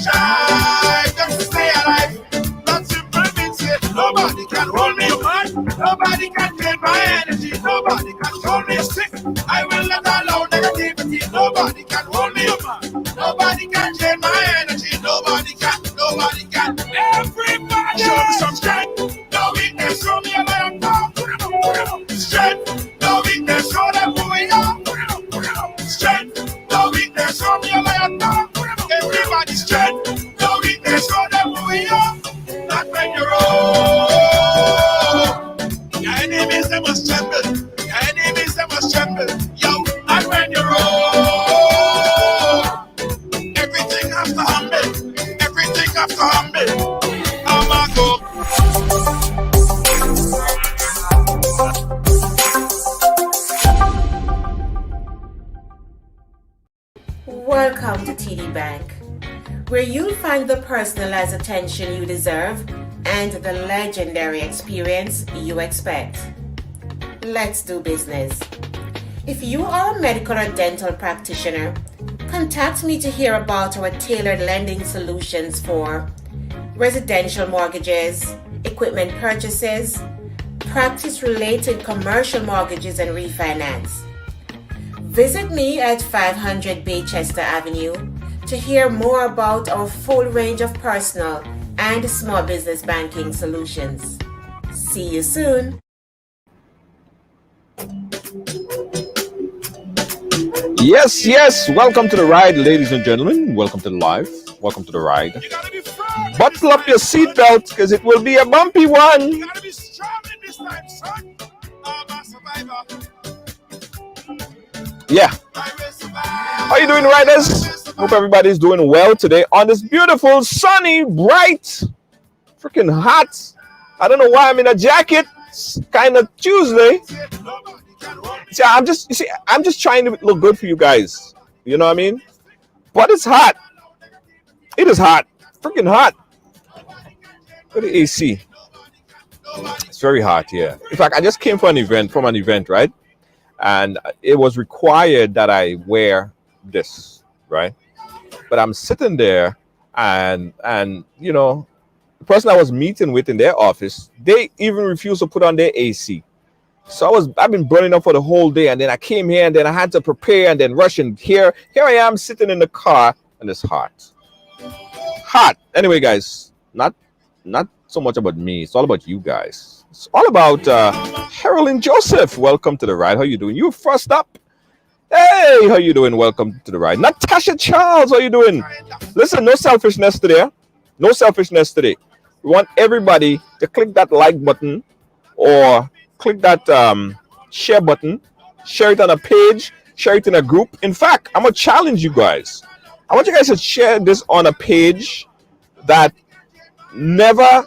strive just to stay alive. That simple means it. Nobody can hold me man. Nobody can drain my energy. Nobody can hold me sick. I will not allow negativity. Nobody can hold me man. Nobody can drain my energy. Nobody can. Nobody can. Everybody show me some strength. No weakness. Show me a lion. Strength. No weakness. Show them who we are. Strength. No weakness. Show me a lion. Everybody strength. No weakness. Show them who we are. Not when you're old. Your enemies, they must tremble. Your enemies, they must tremble. Yo, and when you're old, everything has to humble. Everything has to humble. I'm a go. Welcome to TD Bank, where you'll find the personalized attention you deserve and the legendary experience you expect. Let's do business. If you are a medical or dental practitioner, contact me to hear about our tailored lending solutions for residential mortgages, equipment purchases, practice-related commercial mortgages and refinance. Visit me at 500 Baychester Avenue to hear more about our full range of personal and small business banking solutions. See you soon. Yes, yes. Welcome to the ride, ladies and gentlemen. Welcome to the live. Welcome to the ride. Buckle up your seatbelt because it will be a bumpy one. You gotta be strong in this time, son. I'm a survivor. Yeah. How you doing, riders? Hope everybody's doing well today on this beautiful, sunny, bright, freaking hot. I don't know why I'm in a jacket. It's kind of Tuesday. See, I'm just trying to look good for you guys. You know what I mean? But it's hot. It is hot. Freaking hot. Look at the AC. It's very hot here. In fact, I just came from an event, right? And it was required that I wear this, right? But I'm sitting there and you know, the person I was meeting with in their office, they even refused to put on their AC. So I've been burning up for the whole day, and then I came here and then I had to prepare and then rush, and here I am sitting in the car and it's hot. Hot. Anyway, guys, not so much about me. It's all about you guys. It's all about Harold Joseph. Welcome to the ride. How you doing? You first up. Hey, how you doing? Welcome to the ride. Natasha Charles, how you doing? Listen, no selfishness today. No selfishness today. We want everybody to click that like button or click that share button. Share it on a page. Share it in a group. In fact, I'm going to challenge you guys. I want you guys to share this on a page that you never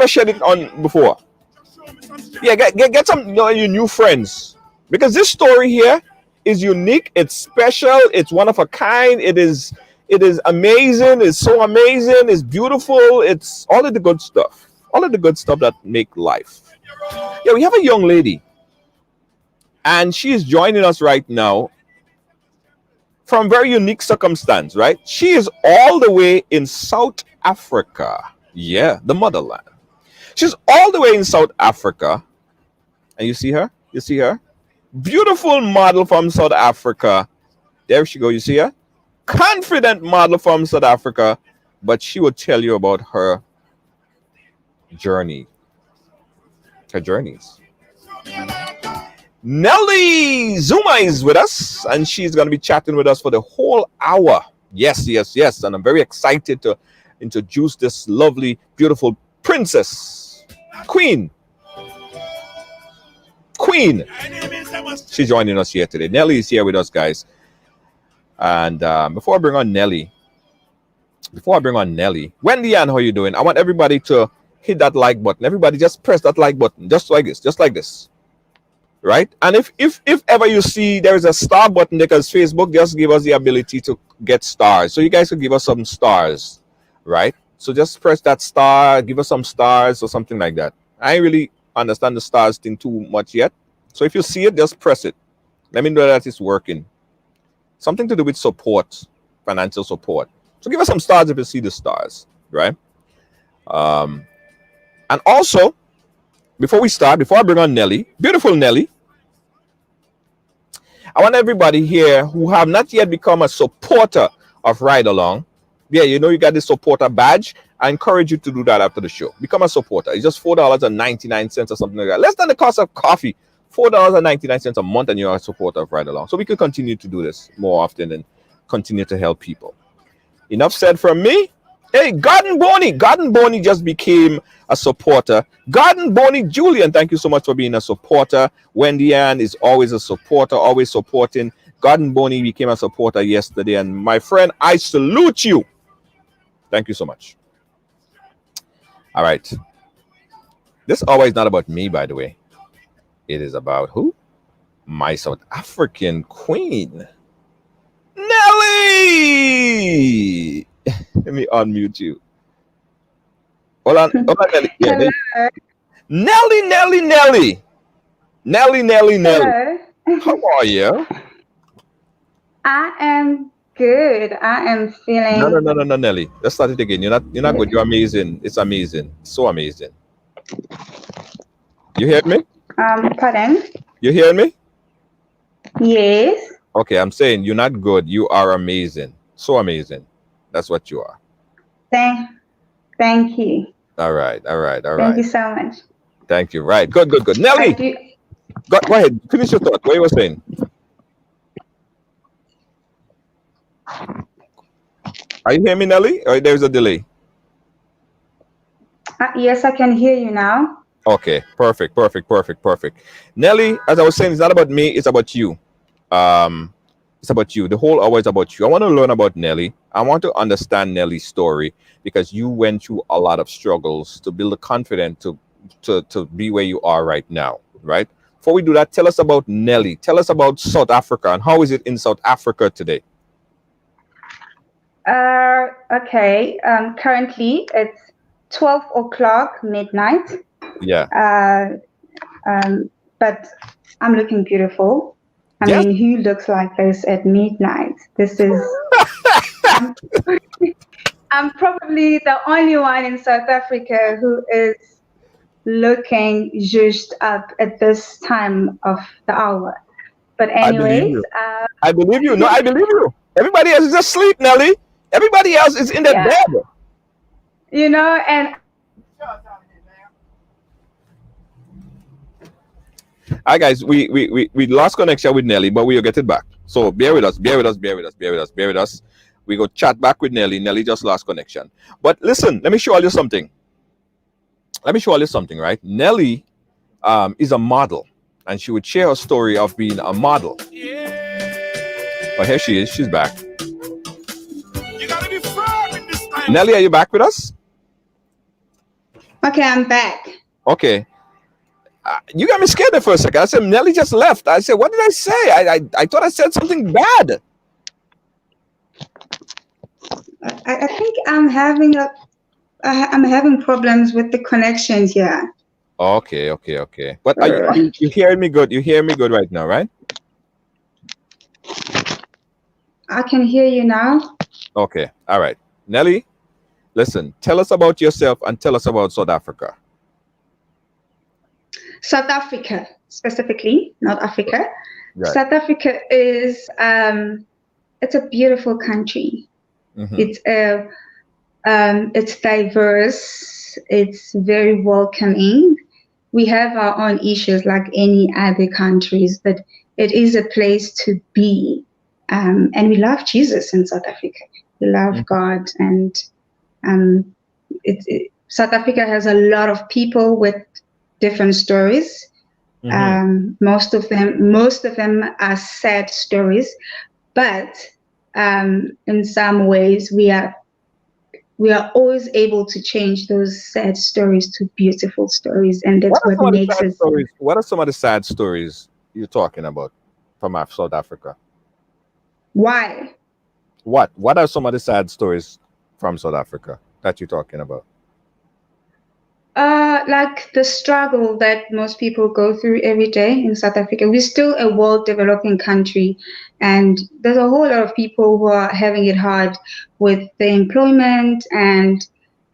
shared it on before. Yeah, get some your new friends, because this story here is unique. It's special. It's one of a kind. It is amazing. It's so amazing. It's beautiful. It's all of the good stuff. All of the good stuff that make life. Yeah, we have a young lady, and she is joining us right now from very unique circumstance, right? She is all the way in South Africa. Yeah, the motherland. She's all the way in South Africa. And you see her? You see her? Beautiful model from South Africa. There she goes. You see her? Confident model from South Africa. But she will tell you about her journey. Her journeys. Nelly Zuma is with us, and she's going to be chatting with us for the whole hour. Yes, yes, yes. And I'm very excited to introduce this lovely, beautiful princess, queen. She's joining us here today. Nelly is here with us, guys. And before I bring on Nelly, Wendy Ann, how you doing? I want everybody to hit that like button. Everybody just press that like button, just like this. Right? And if ever you see there is a star button, because Facebook just give us the ability to get stars. So you guys could give us some stars, right? So just press that star, give us some stars or something like that. I ain't really understand the stars thing too much yet. So if you see it, just press it. Let me know that it's working. Something to do with support, financial support. So give us some stars if you see the stars, right? Um, and also, before I bring on Nelly, beautiful Nelly, I want everybody here who have not yet become a supporter of Ride Along. Yeah, you know you got the supporter badge. I encourage you to do that after the show. Become a supporter. It's just $4.99 or something like that. Less than the cost of coffee. $4.99 a month, and you're a supporter of Ride Along. So we can continue to do this more often and continue to help people. Enough said from me. Hey, Garden Boney just became a supporter. Garden Boney Julian, thank you so much for being a supporter. Wendy Ann is always a supporter, always supporting. Garden Boney became a supporter yesterday. And my friend, I salute you. Thank you so much. All right. This hour is not about me, by the way. It is about who? My South African queen, Nelly. Let me unmute you. Hold on, Nelly. Yeah, Nelly. Nelly. Hello. How are you? I am good. I am feeling. No, Nelly. Let's start it again. You're not good. You're amazing. It's amazing. So amazing. You hear me? Pardon? You hear me? Yes. Okay, I'm saying you're not good. You are amazing. So amazing. That's what you are. Thank you. All right. Thank you so much. Thank you. Right. Good. Nelly, go ahead. Finish your thought. What you were saying? Are you hearing me, Nelly? Or there's a delay? Yes, I can hear you now. Okay. Perfect. Nelly, as I was saying, it's not about me. It's about you. It's about you. The whole hour is about you. I want to learn about Nelly. I want to understand Nelly's story because you went through a lot of struggles to build the confidence to be where you are right now, right? Before we do that, tell us about Nelly. Tell us about South Africa and how is it in South Africa today? Okay. Currently, it's 12 o'clock midnight. Yeah. But I'm looking beautiful. I mean, who looks like this at midnight? This is. I'm probably the only one in South Africa who is looking zhuzhed up at this time of the hour. But anyways, I believe you. No, I believe you. Everybody else is asleep, Nelly. Everybody else is in their bed. You know, and. Hi guys, we lost connection with Nelly, but we'll get it back. So bear with us. We go chat back with Nelly. Nelly just lost connection. But listen, let me show you something. Right? Nelly is a model, and she would share her story of being a model. But here she is. She's back. You gotta be firm in this time. Nelly, are you back with us? Okay, I'm back. Okay. You got me scared there for a second. I said, Nelly just left. I said, what did I say? I thought I said something bad. I think I'm having problems with the connections here. Okay. But are you hearing me good? You hear me good right now, right? I can hear you now. Okay. All right. Nelly, listen, tell us about yourself and tell us about South Africa. South Africa, specifically, not Africa. Right. South Africa is it's a beautiful country. Mm-hmm. It's diverse. It's very welcoming. We have our own issues like any other countries, but it is a place to be. And we love Jesus in South Africa. We love God, and South Africa has a lot of people with different stories. Most of them are sad stories, but in some ways we are always able to change those sad stories to beautiful stories, and that's what makes it. What are some of the sad stories you're talking about from South Africa? Why? What are some of the sad stories from South Africa that you're talking about? Like the struggle that most people go through every day in South Africa. We're still a world developing country, and there's a whole lot of people who are having it hard with the employment and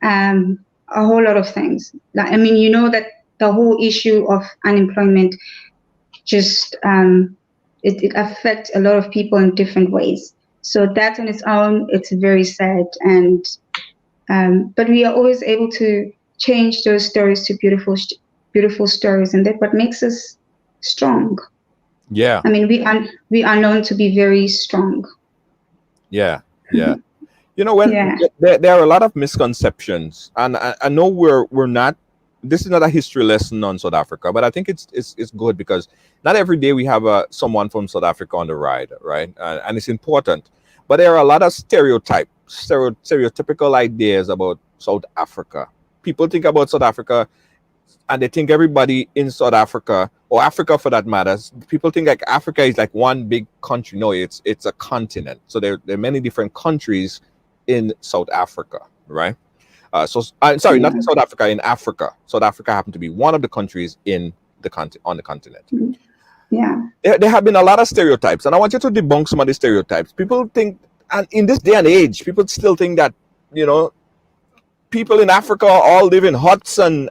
a whole lot of things. Like, I mean, you know that the whole issue of unemployment just it affects a lot of people in different ways. So that on its own, it's very sad, and but we are always able to change those stories to beautiful stories, and that's what makes us strong. Yeah. I mean, we are known to be very strong. Yeah. Yeah. You know, when Yeah. there are a lot of misconceptions, and I know we're not. This is not a history lesson on South Africa, but I think it's good because not every day we have someone from South Africa on the ride, right? And it's important. But there are a lot of stereotypical ideas about South Africa. People think about South Africa, and they think everybody in South Africa, or Africa for that matter, people think like Africa is like one big country. No, it's a continent. So there are many different countries in South Africa, right? Sorry, not Yeah. in South Africa, in Africa. South Africa happened to be one of the countries in the on the continent. Yeah. There have been a lot of stereotypes, and I want you to debunk some of the stereotypes. People think, and in this day and age, people still think that, you know, people in Africa all live in huts and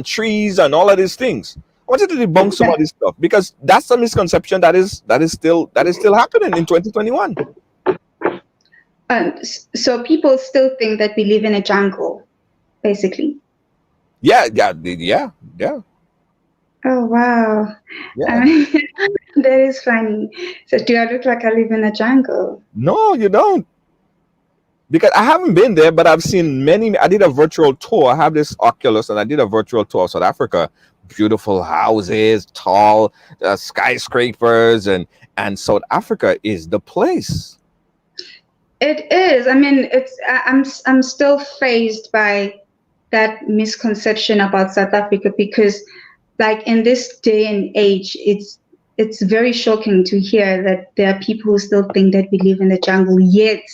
trees and all of these things. I want you to debunk some of this stuff because that's a misconception that is still happening in 2021. So people still think that we live in a jungle, basically. Yeah. Oh wow. Yeah. That is funny. So do I look like I live in a jungle? No, you don't. Because I haven't been there, but I've seen many. I did a virtual tour. I have this Oculus, and I did a virtual tour of South Africa. Beautiful houses, tall skyscrapers, and South Africa is the place. It is. I mean, I'm still fazed by that misconception about South Africa because, like, in this day and age, it's very shocking to hear that there are people who still think that we live in the jungle. Yet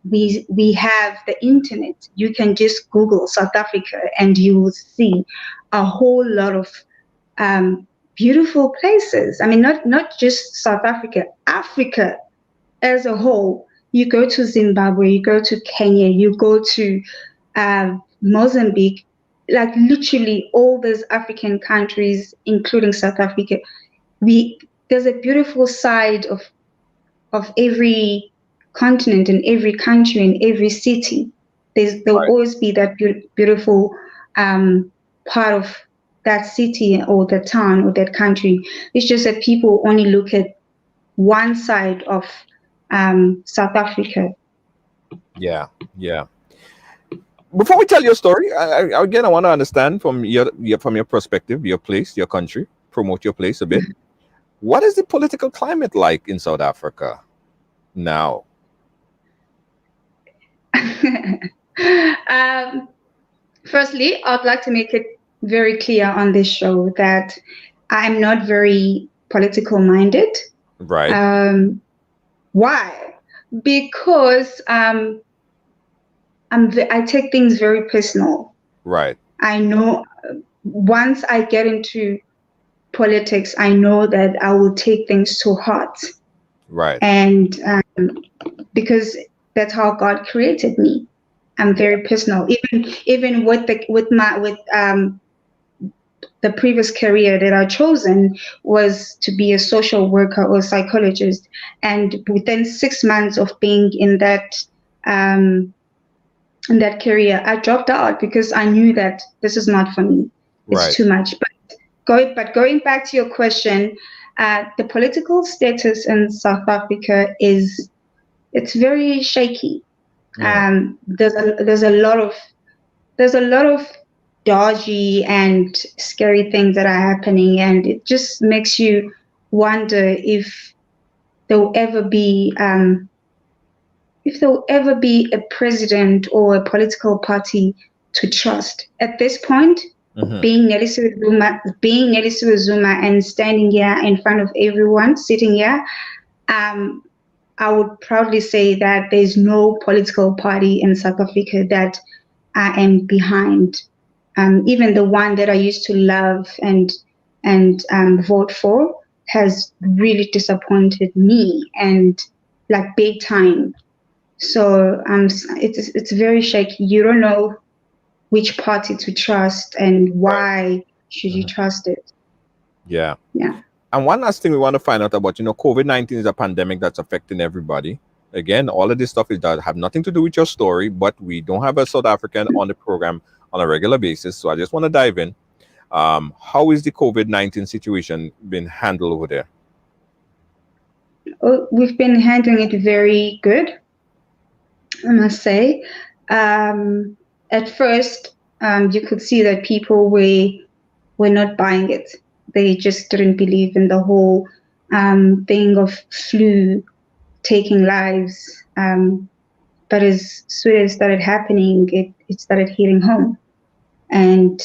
we have the internet. You can just Google South Africa and you will see a whole lot of beautiful places. I mean, not just South Africa, Africa as a whole. You go to Zimbabwe, you go to Kenya, you go to Mozambique, like literally all those African countries, including South Africa. There's a beautiful side of every continent and every country and every city. There'll Right. always be that beautiful part of that city or the town or that country. It's just that people only look at one side of South Africa. Yeah. Before we tell your story, I want to understand from your perspective, your place, your country. Promote your place a bit. What is the political climate like in South Africa now? Firstly, I'd like to make it very clear on this show that I'm not very political minded. Right. Why? Because I take things very personal. Right. I know once I get into politics, I know that I will take things to heart. Right. And because that's how God created me. I'm very personal. Even with the previous career that I chosen was to be a social worker or psychologist. And within 6 months of being in that career, I dropped out because I knew that this is not for me. It's too much. But going back to your question, the political status in South Africa it's very shaky. There's a lot of dodgy and scary things that are happening, and it just makes you wonder if there'll ever be a president or a political party to trust. At this point, being Nelly Zuma and standing here in front of everyone, sitting here, I would proudly say that there's no political party in South Africa that I am behind. even the one that I used to love and vote for has really disappointed me, and like big time. So it's very shaky. You don't know which party to trust and why should you trust it. Yeah. Yeah. And one last thing we want to find out about, COVID-19 is a pandemic that's affecting everybody. Again, all of this stuff is that have nothing to do with your story, but we don't have a South African on the program on a regular basis. So I just want to dive in. How is the COVID-19 situation been handled over there? Oh, we've been handling it very good, I must say. At first, you could see that people were not buying it. They just didn't believe in the whole thing of flu taking lives. But as soon as it started happening, it started hitting home. And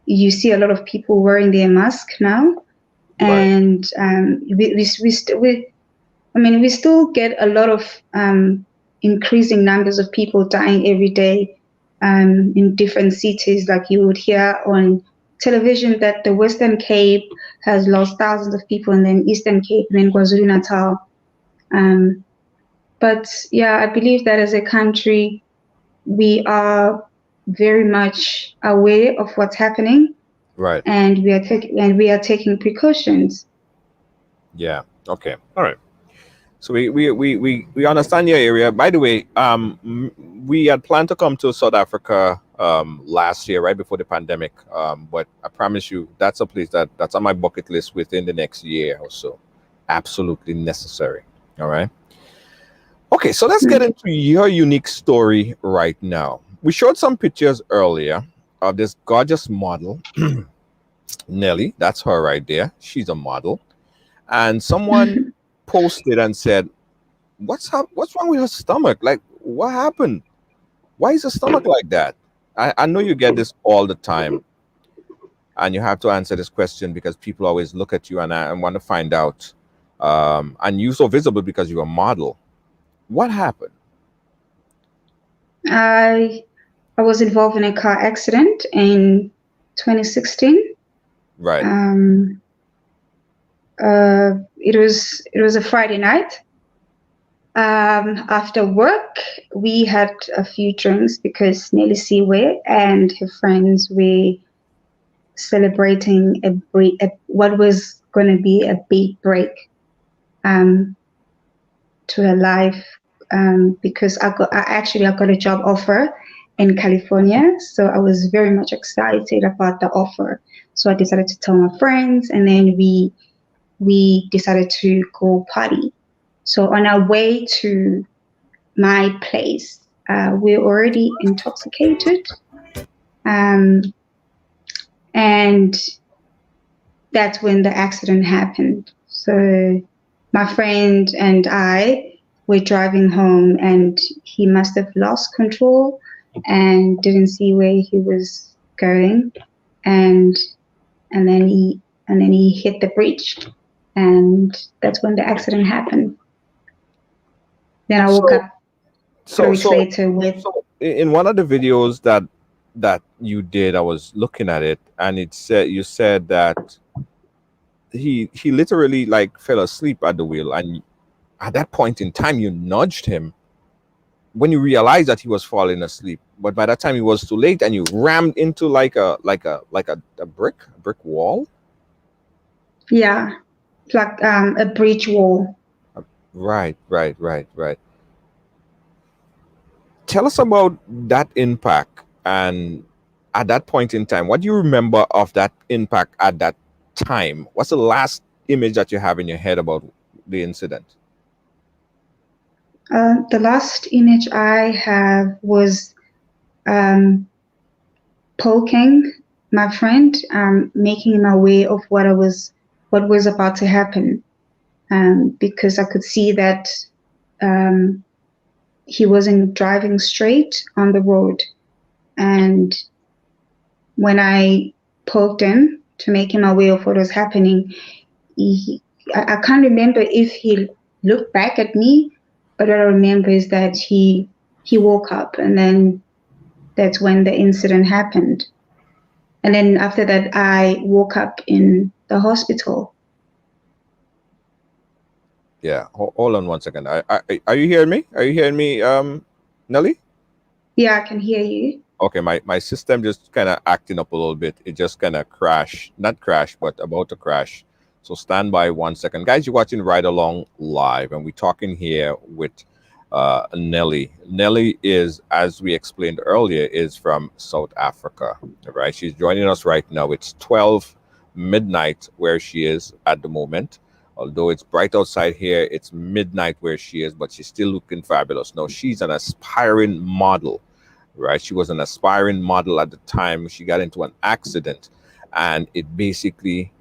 you see a lot of people wearing their mask now. And we still get a lot of increasing numbers of people dying every day in different cities. Like you would hear on television that the Western Cape has lost thousands of people, and then Eastern Cape, and then KwaZulu-Natal. But yeah, I believe that as a country, we are very much aware of what's happening. Right. And we are taking precautions. Yeah. Okay. All right. So we understand your area. By the way, we had planned to come to South Africa last year, right before the pandemic. But I promise you, that's a place that's on my bucket list within the next year or so. Absolutely necessary. All right. Okay, so let's get into your unique story right now. We showed some pictures earlier of this gorgeous model, Nelly. That's her right there. She's a model. And someone posted and said, what's wrong with her stomach? Like, what happened? Why is her stomach like that? I know you get this all the time. And you have to answer this question because people always look at you and want to find out. And you're so visible because you're a model. What happened? I was involved in a car accident in 2016. Right. It was a Friday night. After work, we had a few drinks because Nelly Siwe and her friends were celebrating what was going to be a big break to her life. Because I got a job offer in California, so I was very much excited about the offer. So I decided to tell my friends, and then we decided to go party. So on our way to my place, we were already intoxicated, and that's when the accident happened. So my friend and I were driving home, and he must have lost control and didn't see where he was going, and then he hit the bridge, and that's when the accident happened. Then I woke up 3 weeks later with. So in one of the videos that you did, I was looking at it, and you said that he literally like fell asleep at the wheel, and at that point in time, you nudged him when you realized that he was falling asleep. But by that time, it was too late, and you rammed into like a brick wall. Yeah, like a bridge wall. Right. Tell us about that impact, and at that point in time, what do you remember of that impact at that time? What's the last image that you have in your head about the incident? The last image I have was poking my friend, making him aware of what was about to happen, because I could see that he wasn't driving straight on the road. And when I poked him to make him aware of what was happening, I can't remember if he looked back at me, but what I remember is that he woke up, and then that's when the incident happened. And then after that, I woke up in the hospital. Yeah, hold on 1 second. Are you hearing me? Are you hearing me, Nelly? Yeah, I can hear you. Okay, my system just kind of acting up a little bit. It just kind of crashed, not crash, but about to crash. So stand by 1 second, guys. You're watching Ride Along live, and we're talking here with Nelly. Nelly is, as we explained earlier, is from South Africa. Right, she's joining us right now. It's 12 midnight where she is at the moment. Although it's bright outside here, it's midnight where she is, but she's still looking fabulous. Now, she's an aspiring model, right? She was an aspiring model at the time. She got into an accident, and it basically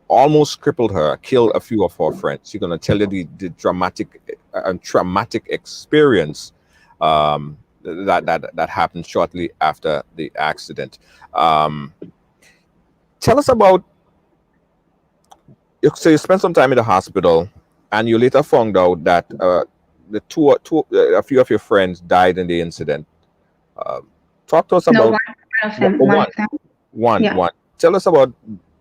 almost crippled her, killed a few of her friends. She's going to tell you the dramatic and traumatic experience that happened shortly after the accident. Tell us about. So you spent some time in the hospital, and you later found out that a few of your friends died in the incident. Talk to us No, about one of them. One of them. Yeah. one. Tell us about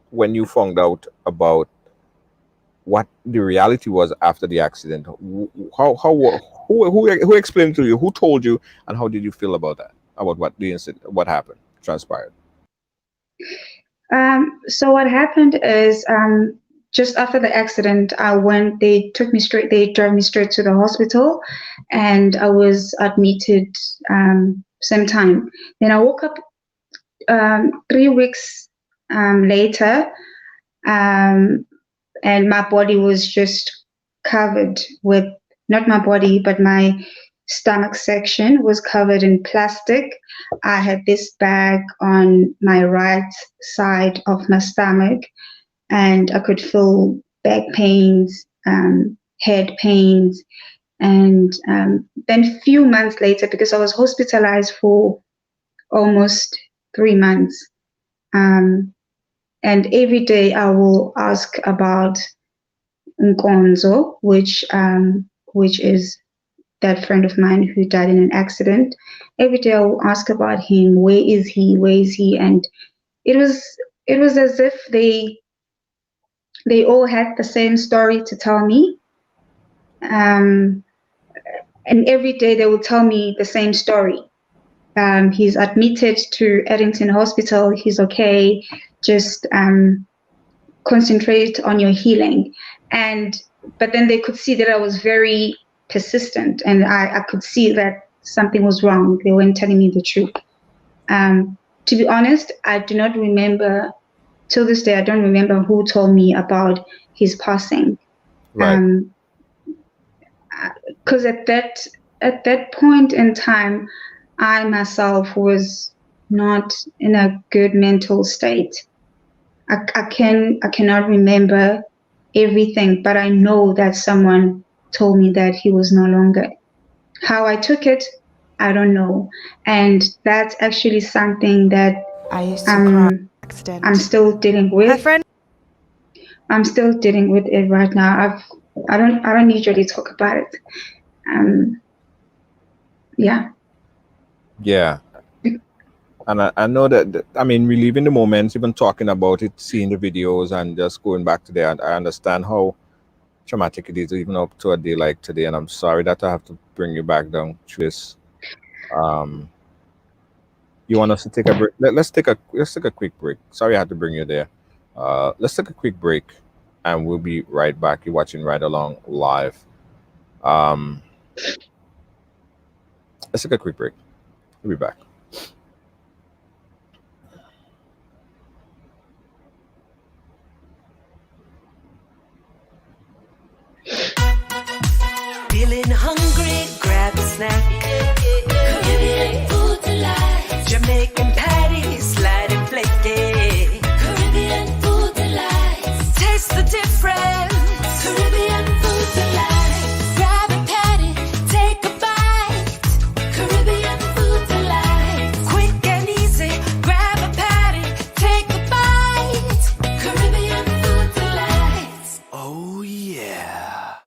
when you found out about what the reality was after the accident. Who explained to you? Who told you? And how did you feel about that? About what the incident, what happened, transpired? So what happened is, just after the accident, they drove me straight to the hospital, and I was admitted same time. Then I woke up 3 weeks later, and my body was just covered with, not my body, but my stomach section was covered in plastic. I had this bag on my right side of my stomach, and I could feel back pains, head pains. And then a few months later, because I was hospitalized for almost 3 months, and every day I will ask about Nkonzo, which is that friend of mine who died in an accident. Every day I will ask about him. Where is he? Where is he? And it was as if they all had the same story to tell me. And every day they would tell me the same story. He's admitted to Eddington Hospital. He's okay. Just concentrate on your healing. But then they could see that I was very persistent, and I could see that something was wrong. They weren't telling me the truth. To be honest, I do not remember, till this day, I don't remember who told me about his passing. Right. Because at that point in time, I myself was not in a good mental state. I cannot remember everything, but I know that someone told me that he was no longer. How I took it, I don't know. And that's actually something that I used to cry. I'm still dealing with. Her friend. I'm still dealing with it right now. I don't usually talk about it. Yeah. Yeah. And I know that, I mean, reliving the moments, even talking about it, seeing the videos, and just going back to there, and I understand how traumatic it is, even up to a day like today. And I'm sorry that I have to bring you back down to this. You want us to take a break? Let's take a quick break. Sorry I had to bring you there. Let's take a quick break, and we'll be right back. You're watching Ride Along live. Let's take a quick break. We'll be back. Feeling hungry, grab a snack. Caribbean food delight. Jamaican patties, light and flaky. Caribbean food delight. Taste the difference. Caribbean food delight. Grab a patty, take a bite. Caribbean food delight. Quick and easy, grab a patty, take a bite. Caribbean food delight. Oh yeah.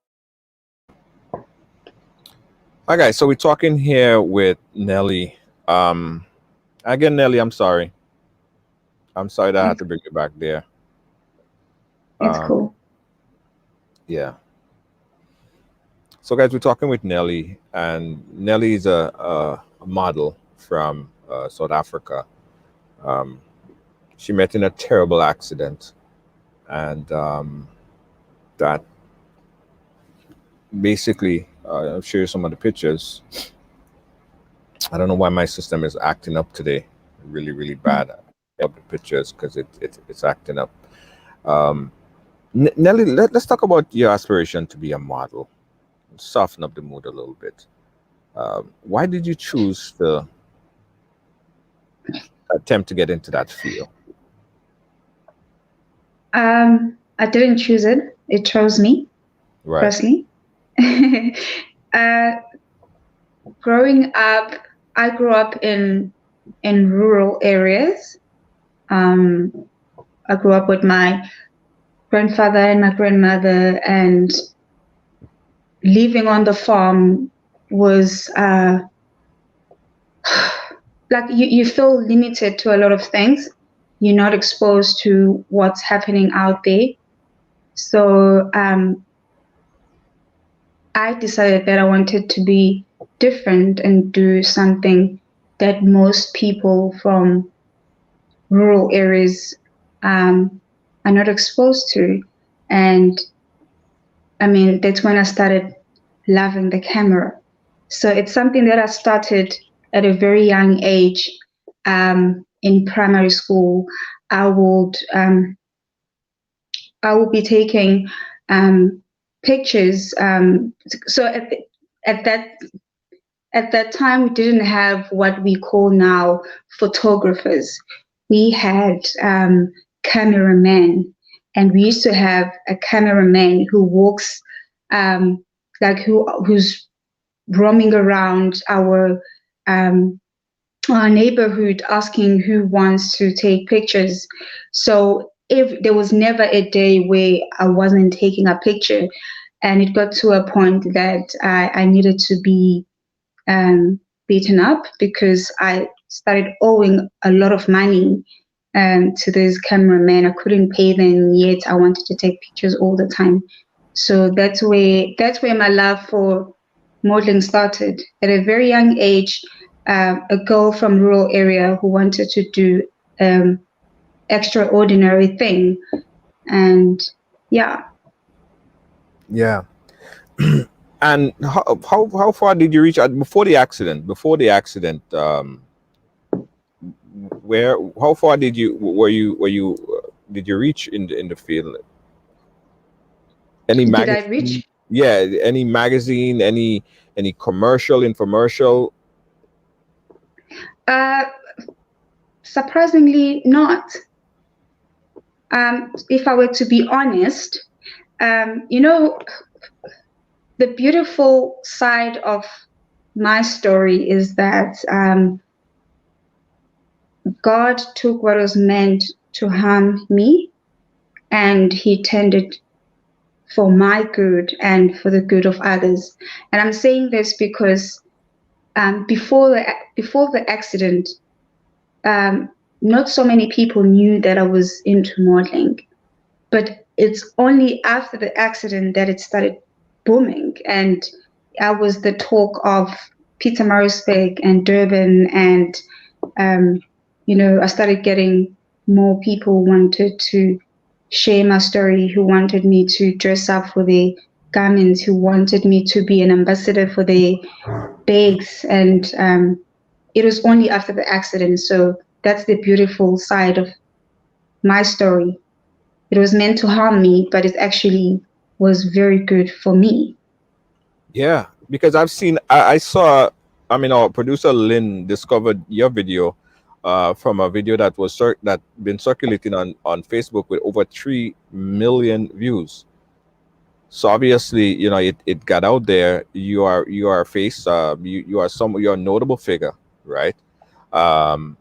Hi guys, so we're talking here with Nelly. Again, Nelly, I'm sorry. I'm sorry that I had It's, to bring you back there. it's Um, cool. yeah. So, guys, we're talking with Nelly, and Nelly is a model from South Africa. Um, she met in a terrible accident, and that basically, I'll show you some of the pictures. I don't know why my system is acting up today, really, really bad. Up the pictures because it's acting up. Um, Nelly, let's talk about your aspiration to be a model. Soften up the mood a little bit. Why did you choose to attempt to get into that field? I didn't choose it. It chose me, Right. personally. uh, Growing up, I grew up in rural areas. Um, I grew up with my grandfather and my grandmother, and living on the farm was like you feel limited to a lot of things. You're not exposed to what's happening out there. So I decided that I wanted to be different and do something that most people from rural areas are not exposed to. And I mean, that's when I started loving the camera. So it's something that I started at a very young age. In primary school, I would be taking pictures. So at that at that time, we didn't have what we call now photographers. We had cameramen, and we used to have a cameraman who walks, who's roaming around our neighborhood asking who wants to take pictures. So if there was never a day where I wasn't taking a picture, and it got to a point that I needed to be beaten up because I started owing a lot of money to those cameramen. I couldn't pay them, yet I wanted to take pictures all the time. So that's where my love for modeling started. At a very young age, a girl from rural area who wanted to do extraordinary thing, and yeah. Yeah. And how far did you reach before the accident? Before the accident, where how far did you did you reach in the field? Any Did I magazine? reach? Yeah, any magazine, any commercial, infomercial? Uh, Surprisingly, not. If I were to be honest, you know, the beautiful side of my story is that God took what was meant to harm me, and He turned it for my good and for the good of others. And I'm saying this because before the accident, not so many people knew that I was into modeling. But it's only after the accident that it started booming, and I was the talk of Pietermaritzburg and Durban, and I started getting more people wanted to share my story, who wanted me to dress up for their garments, who wanted me to be an ambassador for their bags, and it was only after the accident. So that's the beautiful side of my story. It was meant to harm me, but it actually was very good for me. Yeah, because I saw, I mean, our producer Lynn discovered your video from a video that that been circulating on Facebook with over 3 million views. So obviously, it got out there. You are a face. You're a notable figure, right? Um,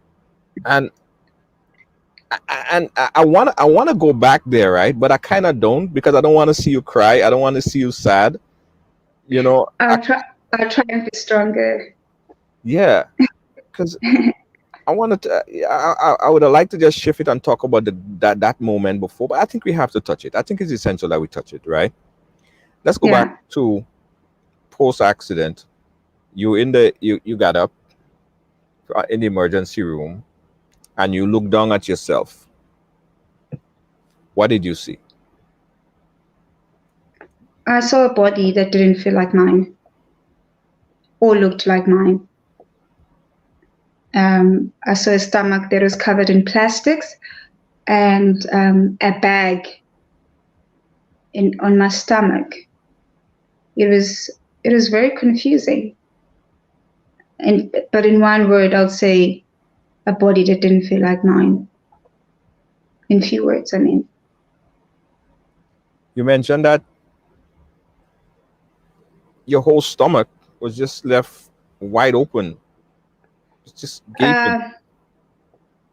and I want to go back there, right? But I kind of don't, because I don't want to see you cry. I don't want to see you sad. You know, I'll try and be stronger. yeah, because I wanted to. I would have liked to just shift it and talk about that moment before, but I think we have to touch it. I think it's essential that we touch it, right? Let's go back Yeah. to post accident. You got up in the emergency room and you looked down at yourself. What did you see? I saw a body that didn't feel like mine or looked like mine. I saw a stomach that was covered in plastics and a bag on my stomach. It was very confusing. But in one word, I'll say a body that didn't feel like mine. In few words, I mean. You mentioned that your whole stomach was just left wide open. It's just gaping.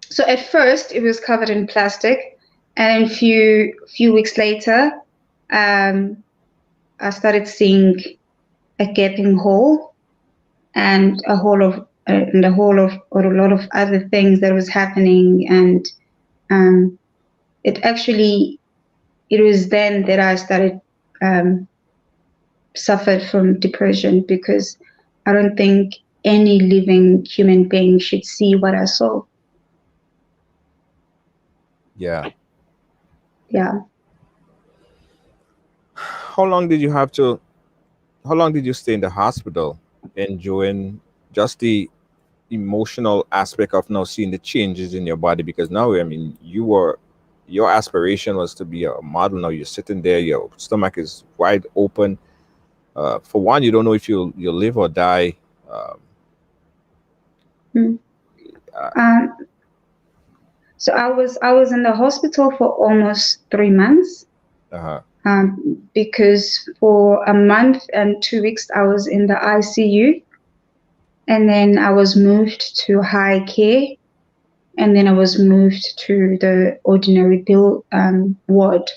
So at first it was covered in plastic, and a few weeks later, I started seeing a gaping hole and a whole of or a lot of other things that was happening, and it was then that I started suffered from depression, because I don't think any living human being should see what I saw. Yeah. Yeah. How long did you stay in the hospital enjoying just the emotional aspect of now seeing the changes in your body? Because now, I mean, your aspiration was to be a model. Now you're sitting there, your stomach is wide open. For one, you don't know if you'll live or die. So I was in the hospital for almost 3 months. Uh-huh. Because for a month and 2 weeks I was in the ICU, and then I was moved to high care, and then I was moved to the ordinary pill ward.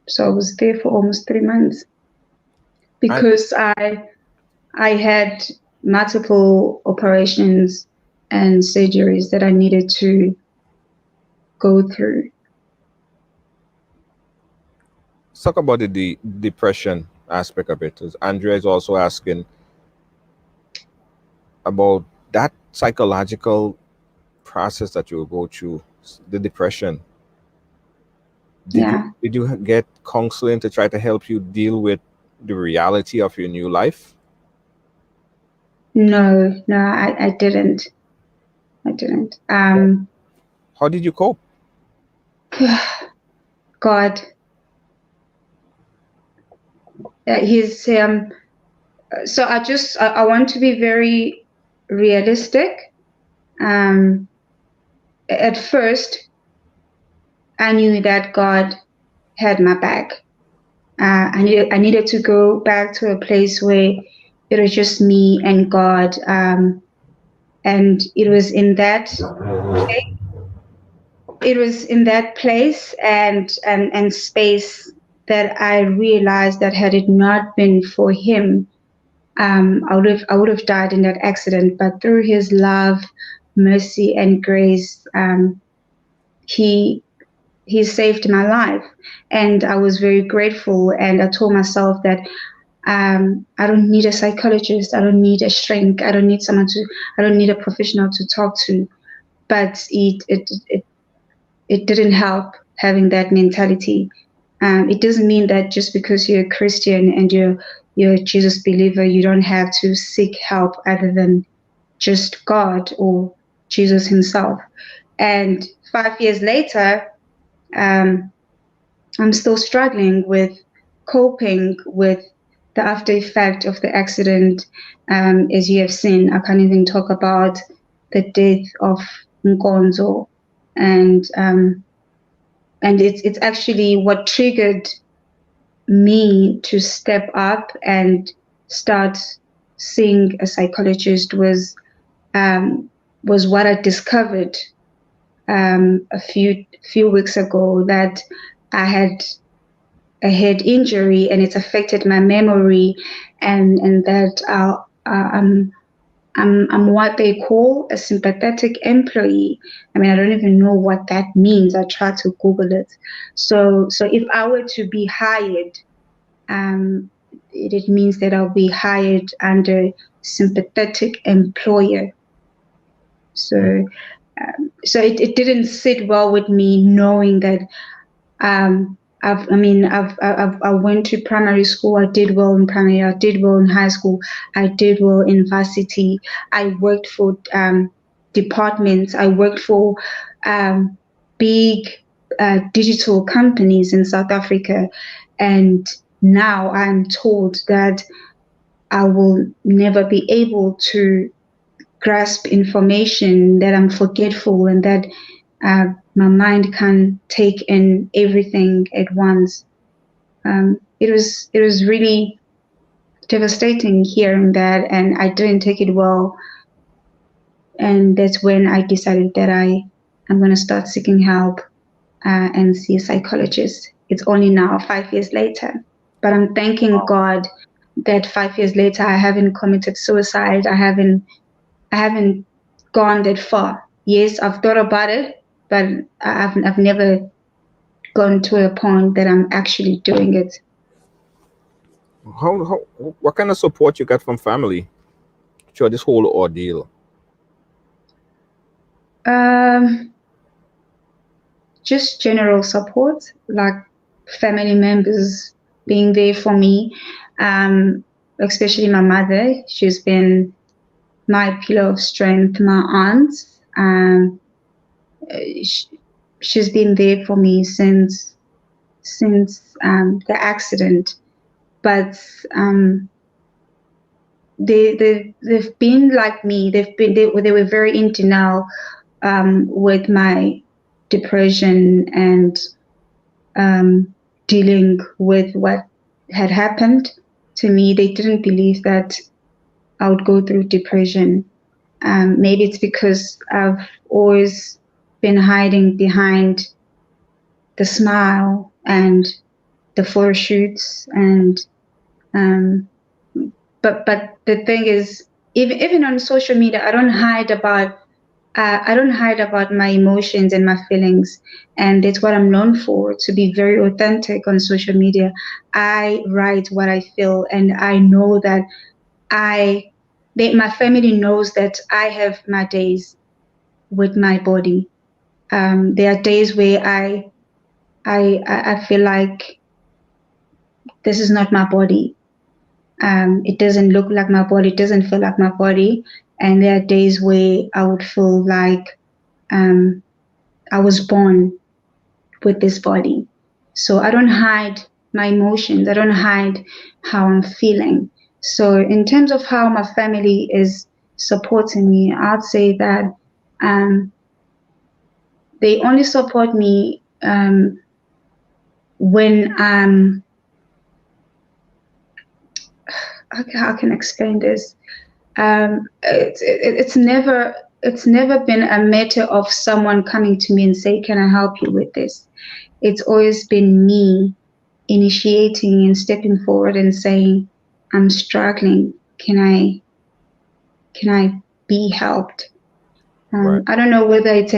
So I was there for almost 3 months because I had multiple operations and surgeries that I needed to go through. Let's talk about the depression aspect of it. As Andrea is also asking about that psychological process that you will go through, the depression. Did you get counseling to try to help you deal with the reality of your new life? No, I didn't. How did you cope? God, he's so I want to be very realistic. At first, I knew that God had my back. I needed to go back to a place where it was just me and God, and it was in that place and space that I realized that had it not been for Him, I would have died in that accident. But through His love, mercy, and grace, He saved my life, and I was very grateful. And I told myself that I don't need a psychologist, I don't need a shrink, I don't need a professional to talk to. But it didn't help having that mentality. It doesn't mean that just because you're a Christian and you're a Jesus believer, you don't have to seek help other than just God or Jesus Himself. And 5 years later, I'm still struggling with coping with the after effect of the accident. As you have seen, I can't even talk about the death of Nkonzo, and it's actually what triggered me to step up and start seeing a psychologist was what I discovered a few weeks ago, that I had a head injury and it's affected my memory, and that I'm what they call a sympathetic employee. I mean, I don't even know what that means. I tried to Google it. So if I were to be hired, it means that I'll be hired under sympathetic employer. So it didn't sit well with me knowing that I went to primary school. I did well in primary. I did well in high school. I did well in varsity. I worked for departments. I worked for big digital companies in South Africa, and now I'm told that I will never be able to grasp information, that I'm forgetful, and that my mind can't take in everything at once. It was really devastating hearing that, and I didn't take it well. And that's when I decided that I'm going to start seeking help and see a psychologist. It's only now 5 years later, but I'm thanking God that 5 years later I haven't committed suicide. I haven't gone that far. Yes, I've thought about it, but I've never gone to a point that I'm actually doing it. What kind of support you got from family through this whole ordeal? Just general support, like family members being there for me, especially my mother. She's been my pillar of strength. My aunt, she's been there for me since the accident. But they've been like me. They were very in denial with my depression and dealing with what had happened to me. They didn't believe that I would go through depression. Maybe it's because I've always been hiding behind the smile and the photo shoots, and but the thing is, even on social media, I don't hide about my emotions and my feelings, and it's what I'm known for, to be very authentic on social media. I write what I feel, and I know that my family knows that I have my days with my body. There are days where I feel like this is not my body. It doesn't look like my body. It doesn't feel like my body. And there are days where I would feel like I was born with this body. So I don't hide my emotions. I don't hide how I'm feeling. So in terms of how my family is supporting me, I'd say that they only support me when I'm, how can I explain this? It's never been a matter of someone coming to me and say, can I help you with this? It's always been me initiating and stepping forward and saying, I'm struggling. Can I be helped? Right. I don't know whether it's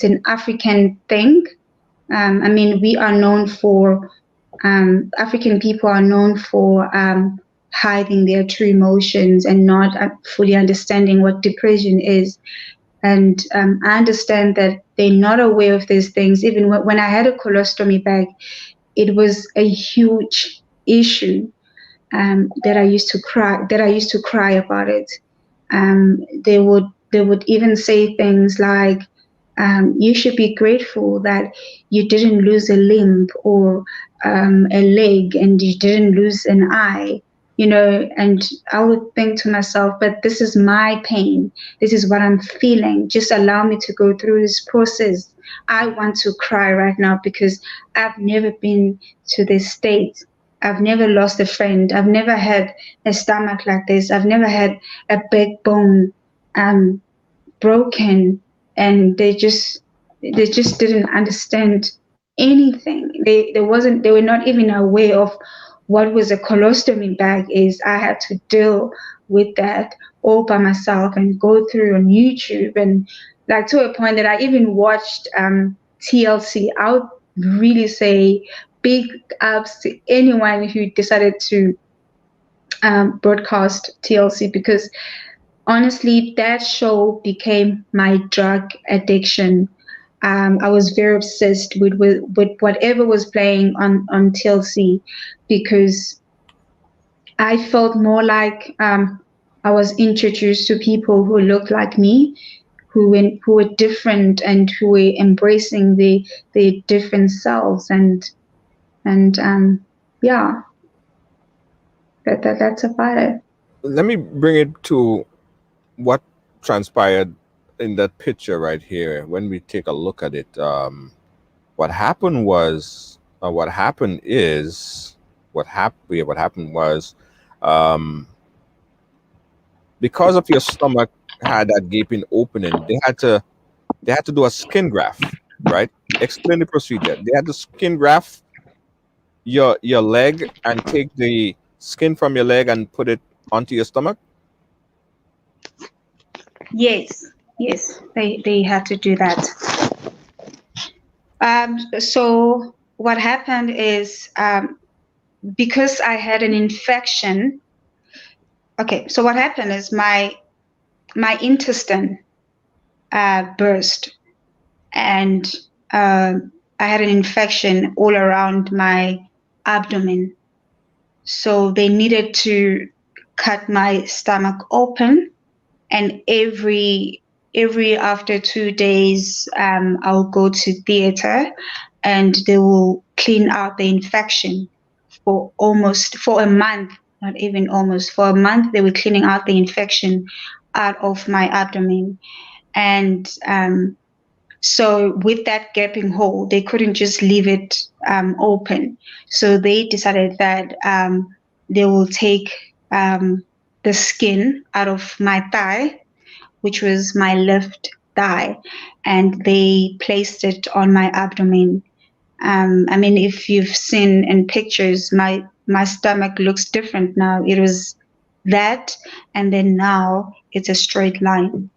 an African thing. I mean, we are known for, African people are known for hiding their true emotions and not fully understanding what depression is. And I understand that they're not aware of these things. Even when I had a colostomy bag, it was a huge issue that I used to cry about it. They would even say things like, you should be grateful that you didn't lose a limb or a leg, and you didn't lose an eye, and I would think to myself, but this is my pain. This is what I'm feeling. Just allow me to go through this process. I want to cry right now because I've never been to this state. I've never lost a friend. I've never had a stomach like this. I've never had a backbone broken, and they just didn't understand anything. They were not even aware of what was a colostomy bag is. I had to deal with that all by myself and go through on YouTube, and like to a point that I even watched TLC. I would really say big ups to anyone who decided to broadcast TLC, because honestly, that show became my drug addiction. I was very obsessed with whatever was playing on TLC, because I felt more like I was introduced to people who looked like me, who were different and who were embracing their different selves, and yeah, that's about it. Let me bring it to what transpired in that picture right here. When we take a look at it, what happened was, what happened is, what happened was, um, because of your stomach had that gaping opening, they had to do a skin graft, right? Explain the procedure. They had to skin graft your leg and take the skin from your leg and put it onto your stomach. Yes, they had to do that. So what happened is, because I had an infection. Okay, so what happened is my intestine burst, and I had an infection all around my abdomen. So they needed to cut my stomach open, and every after 2 days, I'll go to theater, and they will clean out the infection for a month, not even almost, for a month. They were cleaning out the infection out of my abdomen. And so with that gaping hole, they couldn't just leave it open. So they decided that they will take the skin out of my thigh, which was my left thigh, and they placed it on my abdomen. I mean, if you've seen in pictures, my stomach looks different now. It was that, and then now it's a straight line.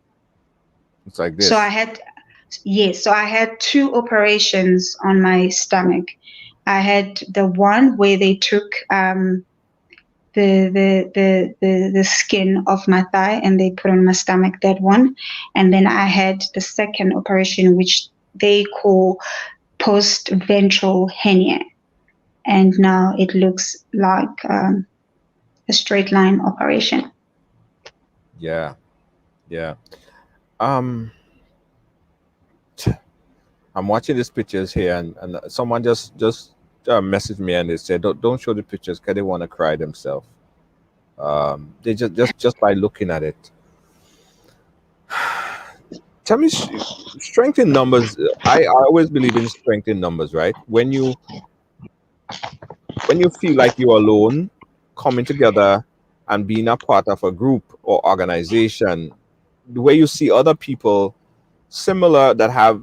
It's like this. So I had 2 operations on my stomach. I had the one where they took the skin of my thigh and they put on my stomach, that one. And then I had the second operation, which they call post-ventral hernia. And now it looks like a straight line operation. Yeah. I'm watching these pictures here, and someone just messaged me and they said, don't show the pictures because they want to cry themselves. They just by looking at it. Tell me, strength in numbers. I always believe in strength in numbers, right? When you feel like you're alone, coming together and being a part of a group or organization, the way you see other people similar that have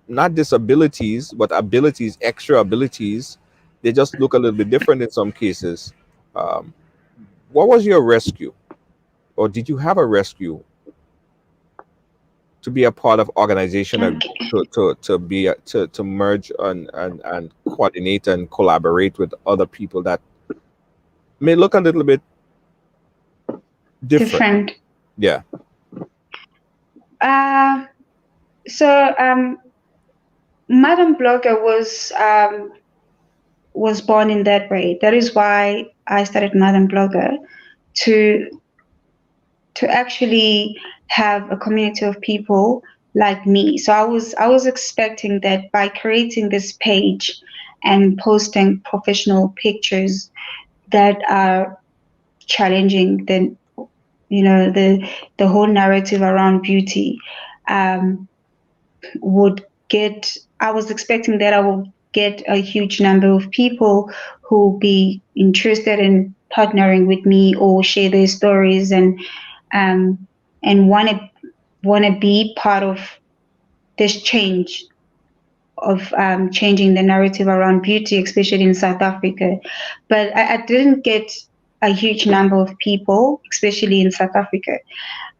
not disabilities but abilities, extra abilities, they just look a little bit different in some cases. What was your rescue, or did you have a rescue to be a part of organization, to merge and coordinate and collaborate with other people that may look a little bit different? Yeah. So Madam Blogger was born in that way. That is why I started Madam Blogger, to actually have a community of people like me. So I was expecting that by creating this page and posting professional pictures that are challenging the whole narrative around beauty, I was expecting that I would get a huge number of people who will be interested in partnering with me or share their stories and want to be part of this change of changing the narrative around beauty, especially in South Africa. But I didn't get a huge number of people, especially in South Africa.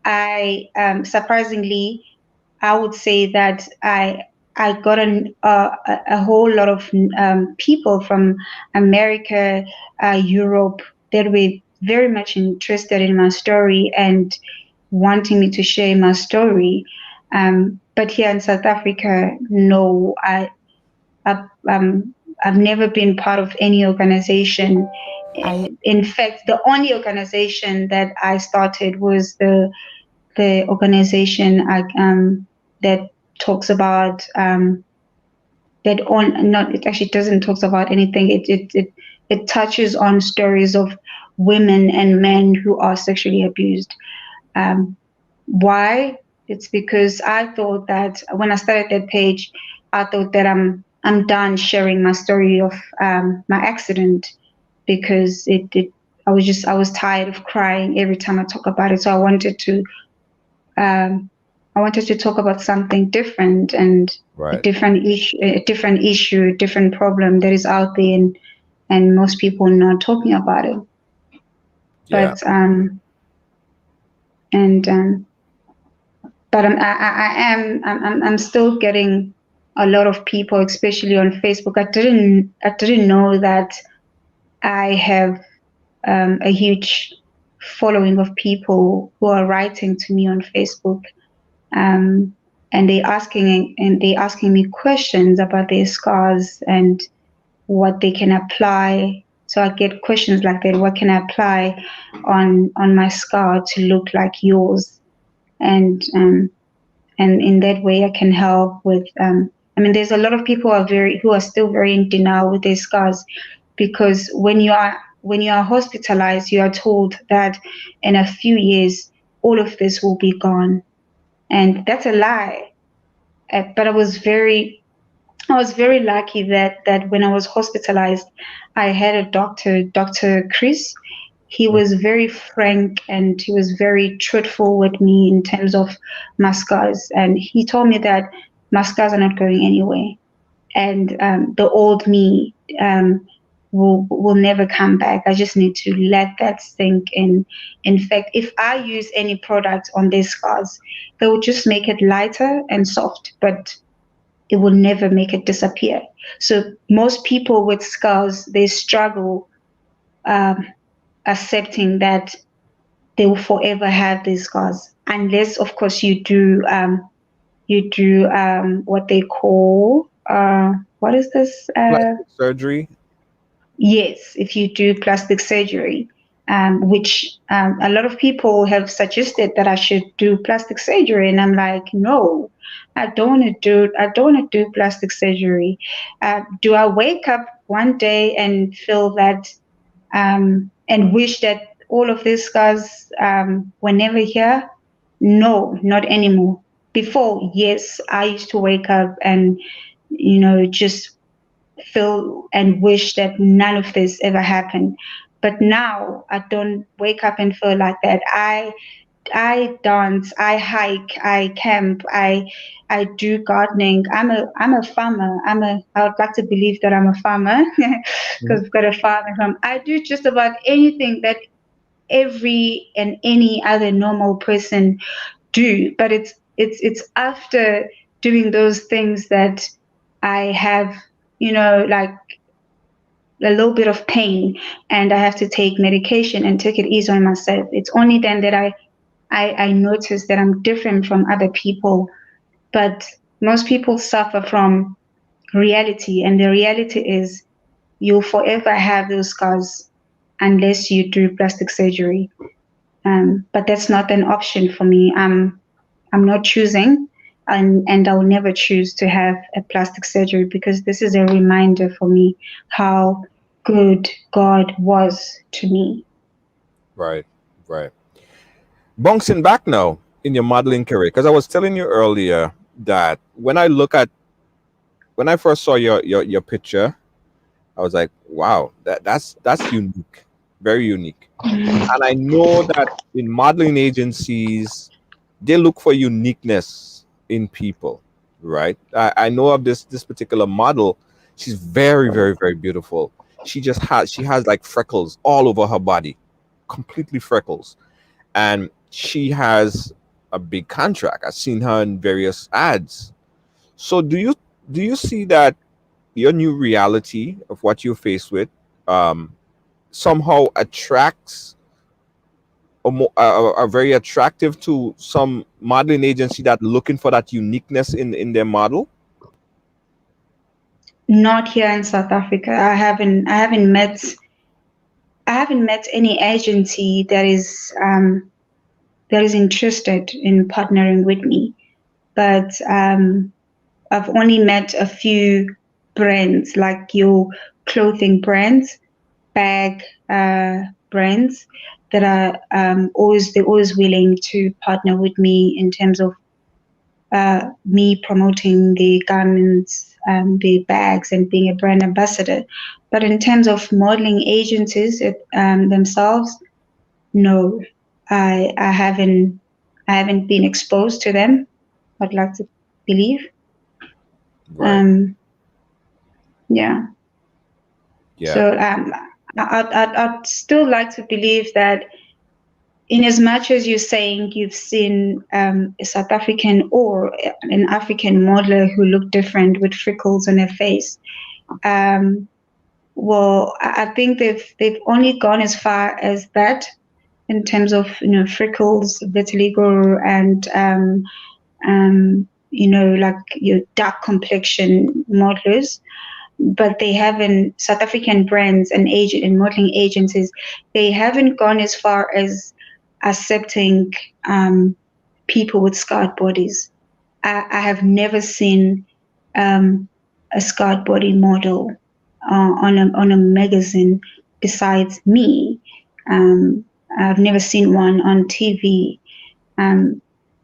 I surprisingly, I would say that I got a whole lot of people from America, Europe, that were very much interested in my story and wanting me to share my story. But here in South Africa, no, I've, I've never been part of any organization. In fact, the only organization that I started was the organization that talks about that on not it actually doesn't talks about anything. It touches on stories of women and men who are sexually abused. Why? It's because I thought that when I started that page, I thought that I'm done sharing my story of my accident, because I was tired of crying every time I talk about it. So I wanted to talk about something different and a different issue, a different problem that is out there, and most people are not talking about it. Yeah. But I'm still getting a lot of people, especially on Facebook. I didn't know that I have a huge following of people who are writing to me on Facebook, and they asking me questions about their scars and what they can apply. So I get questions like that: what can I apply on my scar to look like yours? And in that way, I can help with. There's a lot of people who are still very in denial with their scars, because when you are hospitalized, you are told that in a few years all of this will be gone, and that's a lie. But I was very lucky that when I was hospitalized, I had a doctor, Dr. Chris. He was very frank and he was very truthful with me in terms of my scars. And he told me that my scars are not going anywhere. And the old me will never come back. I just need to let that sink in. In fact, if I use any product on these scars, they will just make it lighter and soft, but it will never make it disappear. So most people with scars, they struggle accepting that they will forever have these scars, unless, of course, you do what they call what is this? Plastic surgery. Yes, if you do plastic surgery, which a lot of people have suggested that I should do plastic surgery, and I'm like, no, I don't want to do plastic surgery. Do I wake up one day and feel that and wish that all of these scars were never here? No, not anymore. Before, yes, I used to wake up and just feel and wish that none of this ever happened. But now I don't wake up and feel like that. I dance, I hike, I camp, I do gardening. I'm a farmer. I would like to believe that I'm a farmer because I've got a farm. I do just about anything that every and any other normal person do. But it's after doing those things that I have, like a little bit of pain, and I have to take medication and take it easy on myself. It's only then that I notice that I'm different from other people. But most people suffer from reality, and the reality is you'll forever have those scars unless you do plastic surgery. But that's not an option for me. I'm not choosing, and I will never choose to have a plastic surgery, because this is a reminder for me how good God was to me. Right. Bouncing back now in your modeling career, because I was telling you earlier that when I first saw your picture, I was like, wow, that's unique, very unique. And I know that in modeling agencies, they look for uniqueness in people, right? I know of this particular model. She's very, very, very beautiful. She has like freckles all over her body, completely freckles, and she has a big contract. I've seen her in various ads. So do you see that your new reality of what you're faced with um, somehow attracts or are very attractive to some modeling agency that looking for that uniqueness in their model? Not here in South Africa. I haven't met any agency that is interested in partnering with me. But I've only met a few brands, like your clothing brands, bag brands, that are they're always willing to partner with me in terms of me promoting the garments, the bags, and being a brand ambassador. But in terms of modeling agencies themselves, no, I haven't been exposed to them. I'd like to believe. Right. Yeah. Yeah. So I'd still like to believe that, in as much as you're saying you've seen a South African or an African modeler who look different with freckles on their face, well, I think they've only gone as far as that in terms of freckles, vitiligo, and like your dark complexion modelers. But they haven't, South African brands and modeling agencies, they haven't gone as far as accepting people with scarred bodies. I have never seen a scarred body model on a magazine besides me. I've never seen one on TV.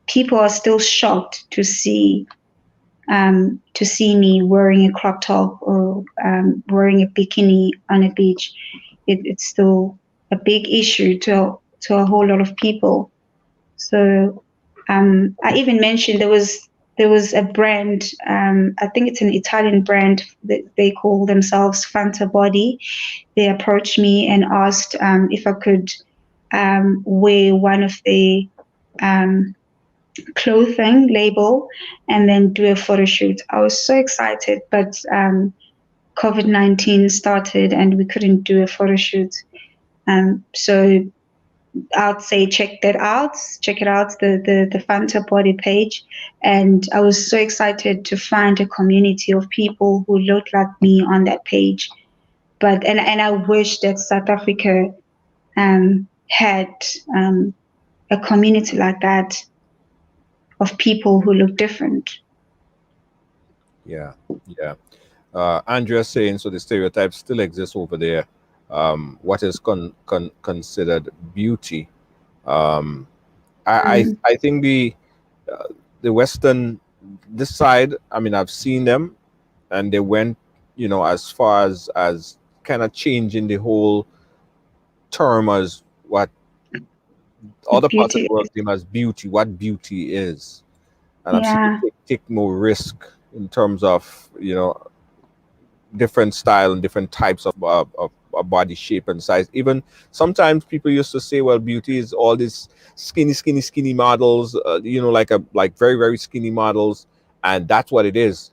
People are still shocked to see me wearing a crop top or wearing a bikini on a beach. It's still a big issue to a whole lot of people. So I even mentioned there was a brand, I think it's an Italian brand, that they call themselves Fanta Body. They approached me and asked if I could wear one of the clothing label and then do a photo shoot. I was so excited, but COVID-19 started and we couldn't do a photo shoot. So I'd say check it out, the Fanta Body page. And I was so excited to find a community of people who looked like me on that page. But and I wish that South Africa had a community like that of people who look different. Yeah. Andrea saying, so the stereotypes still exist over there. What is considered beauty? I think the Western, this side, I mean, I've seen them, and they went, as far as kind of changing the whole term as what other parts of the world deem as beauty, what beauty is. And I've seen them take more risk in terms of, different style and different types of body shape and size. Even sometimes people used to say, well, beauty is all these skinny models, like very, very skinny models, and that's what it is.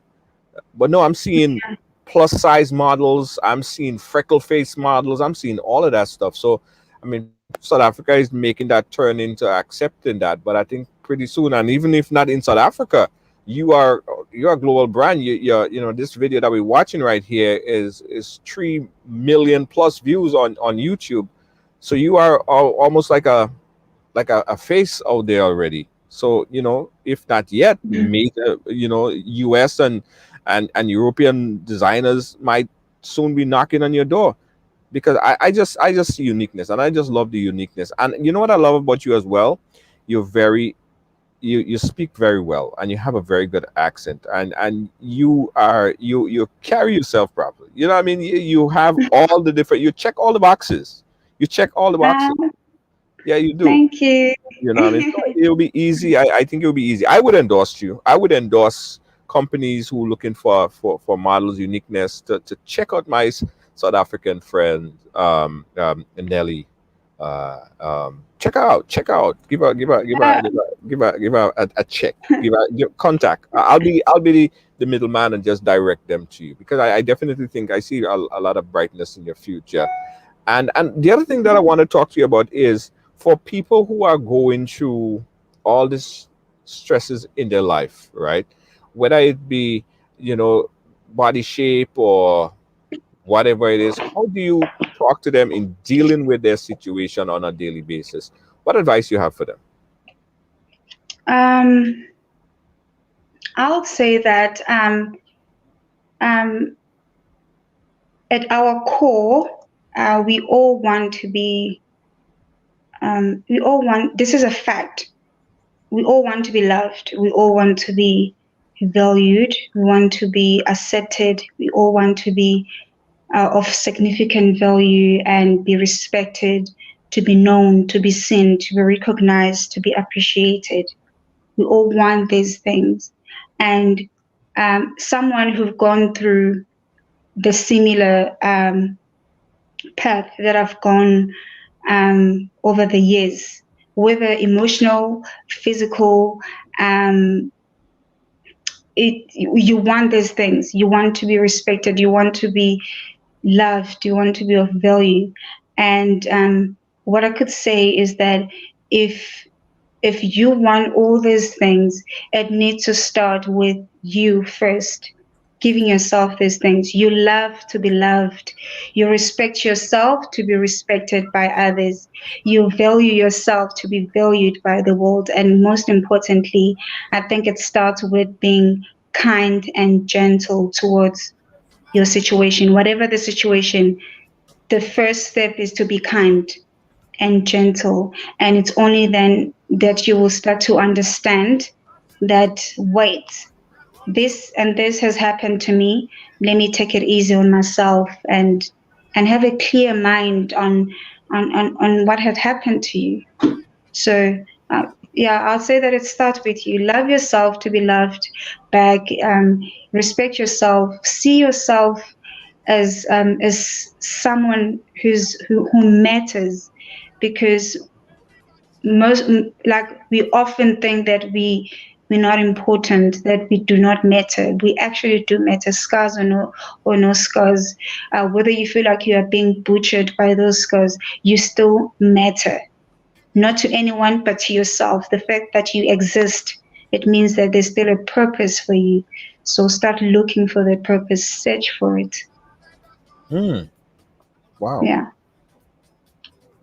But no, I'm seeing plus size models, I'm seeing freckle face models, I'm seeing all of that stuff. So I mean, South Africa is making that turn into accepting that, but I think pretty soon, and even if not in South Africa, you're a global brand. This video that we're watching right here is 3 million plus views on YouTube. So you are almost like a face out there already. So if not yet, major US and European designers might soon be knocking on your door, because I just see uniqueness, and I just love the uniqueness. And you know what I love about you as well? You're you speak very well, and you have a very good accent, and you carry yourself properly. You know what I mean? You have all the different, you check all the boxes. Yeah, you do. Thank you. You know what I mean? So it'll be easy. I think it'll be easy. I would endorse you. I would endorse companies who are looking for models uniqueness to check out my South African friend, Nelly. Check her out. Check her out. Give her a check. Give contact. I'll be the middleman and just direct them to you, because I definitely think I see a lot of brightness in your future. And the other thing that I want to talk to you about is for people who are going through all this stresses in their life, right? Whether it be, you know, body shape or whatever it is, how do you talk to them in dealing with their situation on a daily basis? What advice you have for them? Um, I'll say that um, at our core, we all want to be. We all want. This is a fact. We all want to be loved. We all want to be valued. We want to be accepted. We all want to be of significant value and be respected, to be known, to be seen, to be recognized, to be appreciated. We all want these things. And someone who've gone through the similar path that I've gone over the years, whether emotional, physical, you want these things. You want to be respected. You want to be loved. You want to be of value. And what I could say is that if you want all these things, it needs to start with you first, giving yourself these things. You love to be loved. You respect yourself to be respected by others. You value yourself to be valued by the world. And most importantly, I think it starts with being kind and gentle towards your situation. Whatever the situation, the first step is to be kind and gentle. And it's only then that you will start to understand that, wait, this and this has happened to me. Let me take it easy on myself and have a clear mind on what had happened to you. So yeah, I'll say that it starts with you. Love yourself to be loved back. Respect yourself. See yourself as someone who matters, because we often think that we're not important, that we do not matter. We actually do matter, scars or no scars. Whether you feel like you are being butchered by those scars, you still matter. Not to anyone, but to yourself. The fact that you exist, it means that there's still a purpose for you. So start looking for the purpose, search for it. Wow. Yeah.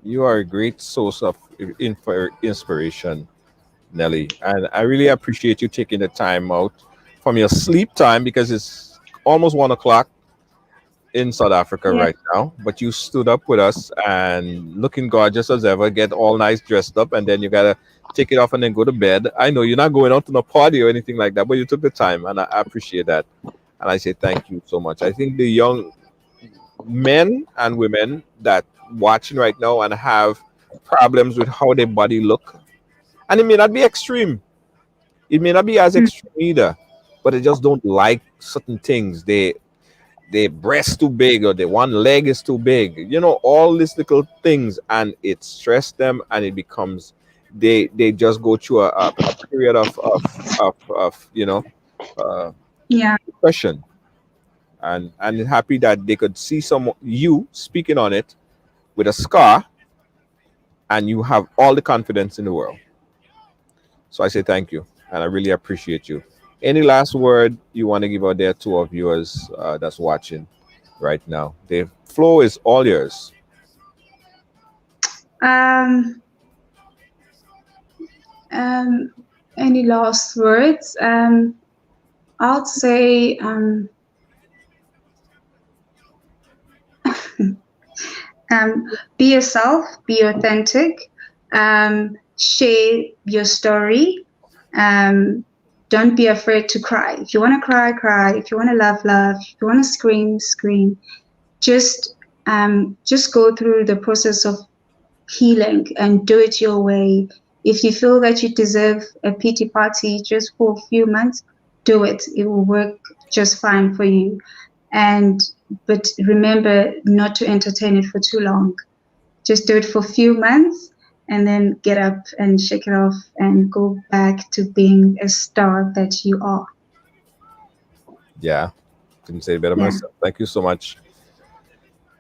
You are a great source of inspiration, Nelly. And I really appreciate you taking the time out from your sleep time, because it's almost 1 o'clock in South Africa Yeah. right now. But you stood up with us and looking gorgeous as ever, get all nice dressed up, and then you gotta take it off and then go to bed. I know you're not going out to no party or anything like that, but you took the time, and I appreciate that. And I say thank you so much. I think the young men and women that watching right now and have problems with how their body look, and it may not be extreme, it may not be as extreme either, but they just don't like certain things. Their breast too big, or their one leg is too big, you know, all these little things, and it stress them, and it becomes they just go through a period of you know, Yeah. depression. And happy that they could see some you speaking on it with a scar, and you have all the confidence in the world. So I say thank you, and I really appreciate you. Any last word you want to give out there to our viewers that's watching right now? The floor is all yours. Um, any last words? I'll say be yourself, be authentic, share your story. Don't be afraid to cry. If you want to cry, cry. If you want to laugh, laugh. If you want to scream, scream. Just go through the process of healing and do it your way. If you feel that you deserve a pity party just for a few months, do it. It will work just fine for you. But remember not to entertain it for too long. just do it for a few months and then get up and shake it off and go back to being a star that you are. Yeah, couldn't say it better Yeah. myself. Thank you so much.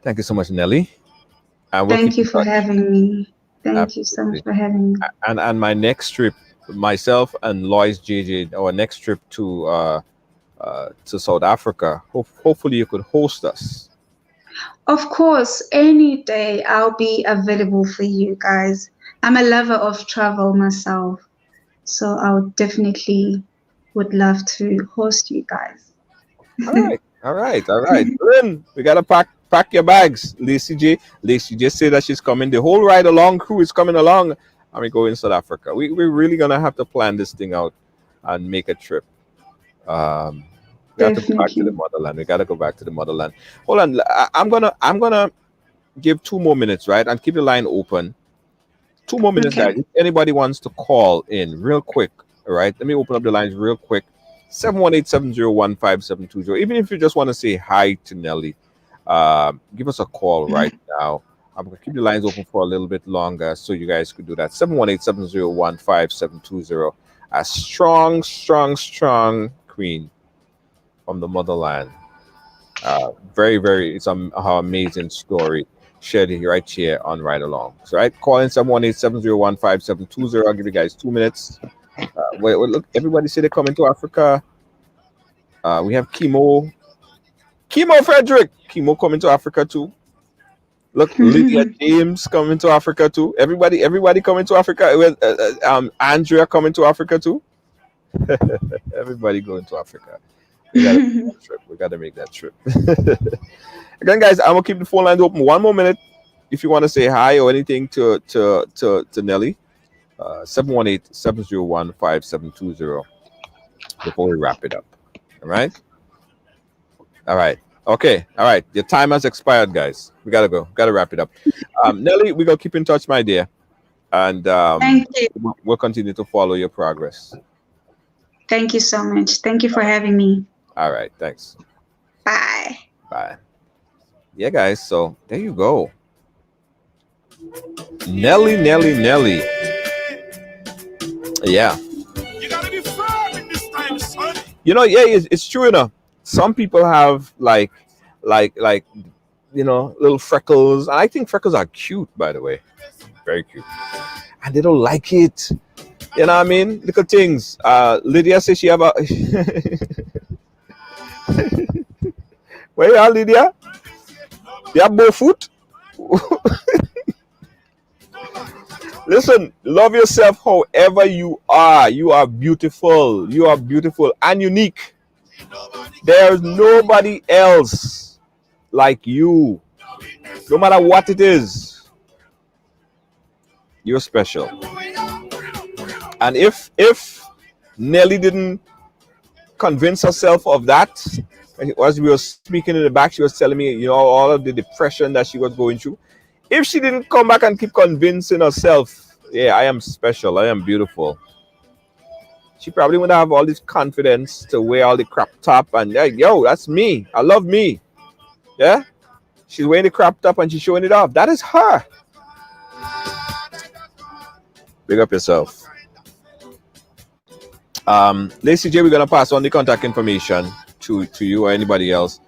Thank you so much, Nelly. And we'll Thank keep you in for touch. having me. Thank you so much Absolutely. for having me. And my next trip, myself and Lois JJ, our next trip to South Africa. Hopefully, you could host us. Of course, any day I'll be available for you guys. I'm a lover of travel myself, so I would definitely would love to host you guys. All right, all right, all right. Lynn, we gotta pack your bags. Lacey J said that she's coming. The whole ride along crew is coming along, and we go in South Africa. We're really gonna have to plan this thing out and make a trip. Um, we have to go back to the Definitely. motherland. We gotta go back to the motherland. Hold on, I'm gonna give 2 more minutes, right, and keep the line open. 2 more minutes, Okay. guys. If anybody wants to call in real quick, all right, let me open up the lines real quick. 718-701-5720. Even if you just want to say hi to Nelly, give us a call right now. I'm going to keep the lines open for a little bit longer so you guys could do that. 718-701-5720. A strong, strong, strong queen from the motherland. Very, very, it's her amazing story shared right here on Ride Along. So, right, call in 718-701-5720. I'll give you guys 2 minutes. Wait, look, everybody say they're coming to Africa. We have Chemo Frederick. Chemo coming to Africa too. Look, Lydia James coming to Africa too. Everybody coming to Africa. Andrea coming to Africa too. Everybody going to Africa. We gotta make that trip. We gotta make that trip. Again, guys, I'm gonna keep the phone lines open 1 more minute. If you want to say hi or anything to Nelly, 718-701-5720 before we wrap it up. All right. All right. Okay. All right. Your time has expired, guys. We gotta go. Gotta wrap it up. Nelly, we're gonna keep in touch, my dear, and Thank you. we'll continue to follow your progress. Thank you so much. Thank you for having me. All right. Thanks. Bye. Bye. Yeah, guys. So there you go. Nelly. Yeah. You gotta be firm in this time, son. Yeah, it's true enough. Some people have like little freckles, and I think freckles are cute, by the way, very cute, and they don't like it. You know what I mean? Little things. Lydia says she have a. Where you are, Lydia? You have both foot. Listen, love yourself however you are. You are beautiful. You are beautiful and unique. There's nobody else like you. No matter what it is, you're special. And if Nelly didn't convince herself of that, as we were speaking in the back, she was telling me, all of the depression that she was going through. If she didn't come back and keep convincing herself, yeah, I am special, I am beautiful, she probably wouldn't have all this confidence to wear all the crop top and that's me. I love me. Yeah? She's wearing the crop top and she's showing it off. That is her. Big up yourself. Lacey J, we're gonna pass on the contact information to you or anybody else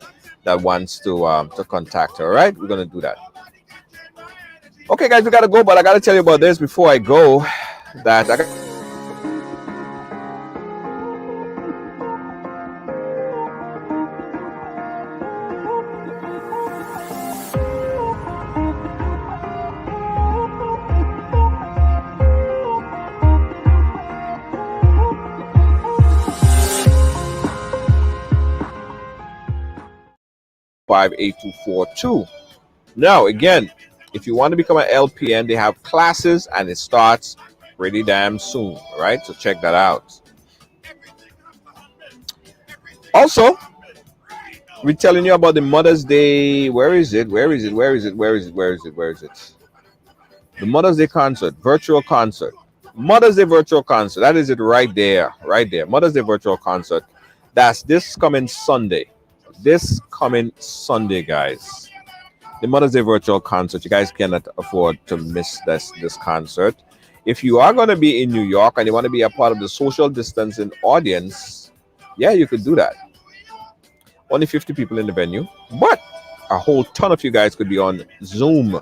that wants to contact her. All right? We're gonna do that. Okay, guys, we gotta go, but I gotta tell you about this before I go. That I got 58242. Now, again, if you want to become an LPN, they have classes and it starts pretty damn soon. All right, so check that out. Also, we're telling you about the Mother's Day. Where is it? The Mother's Day concert, virtual concert. Mother's Day virtual concert. That is it right there. Mother's Day virtual concert. That's this coming Sunday. Guys. the Mother's Day virtual concert. You guys cannot afford to miss this concert. If you are going to be in New York and you want to be a part of the social distancing audience, yeah, you could do that. Only 50 people in the venue, but a whole ton of you guys could be on Zoom,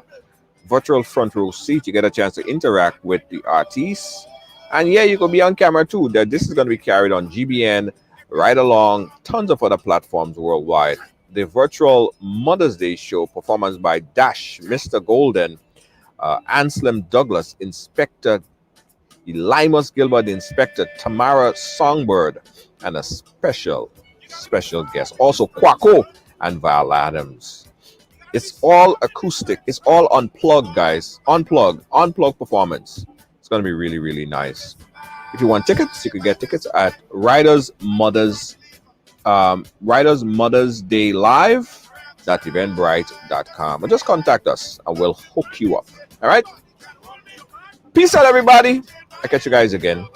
virtual front row seat. You get a chance to interact with the artists. And yeah, you could be on camera too. That this is going to be carried on GBN, Ridealong, tons of other platforms worldwide. The virtual Mother's Day show, performance by Dash, Mr. Golden, Anselm Douglas, Inspector Elimus Gilbert, Inspector Tamara Songbird, and a special guest, also Quaco and Val Adams. It's all acoustic. It's all unplugged, guys. Unplugged performance. It's going to be really, really nice. If you want tickets, you can get tickets at Riders Mother's Day Live.eventbrite.com, or just contact us and we'll hook you up. All right. Peace out, everybody. I'll catch you guys again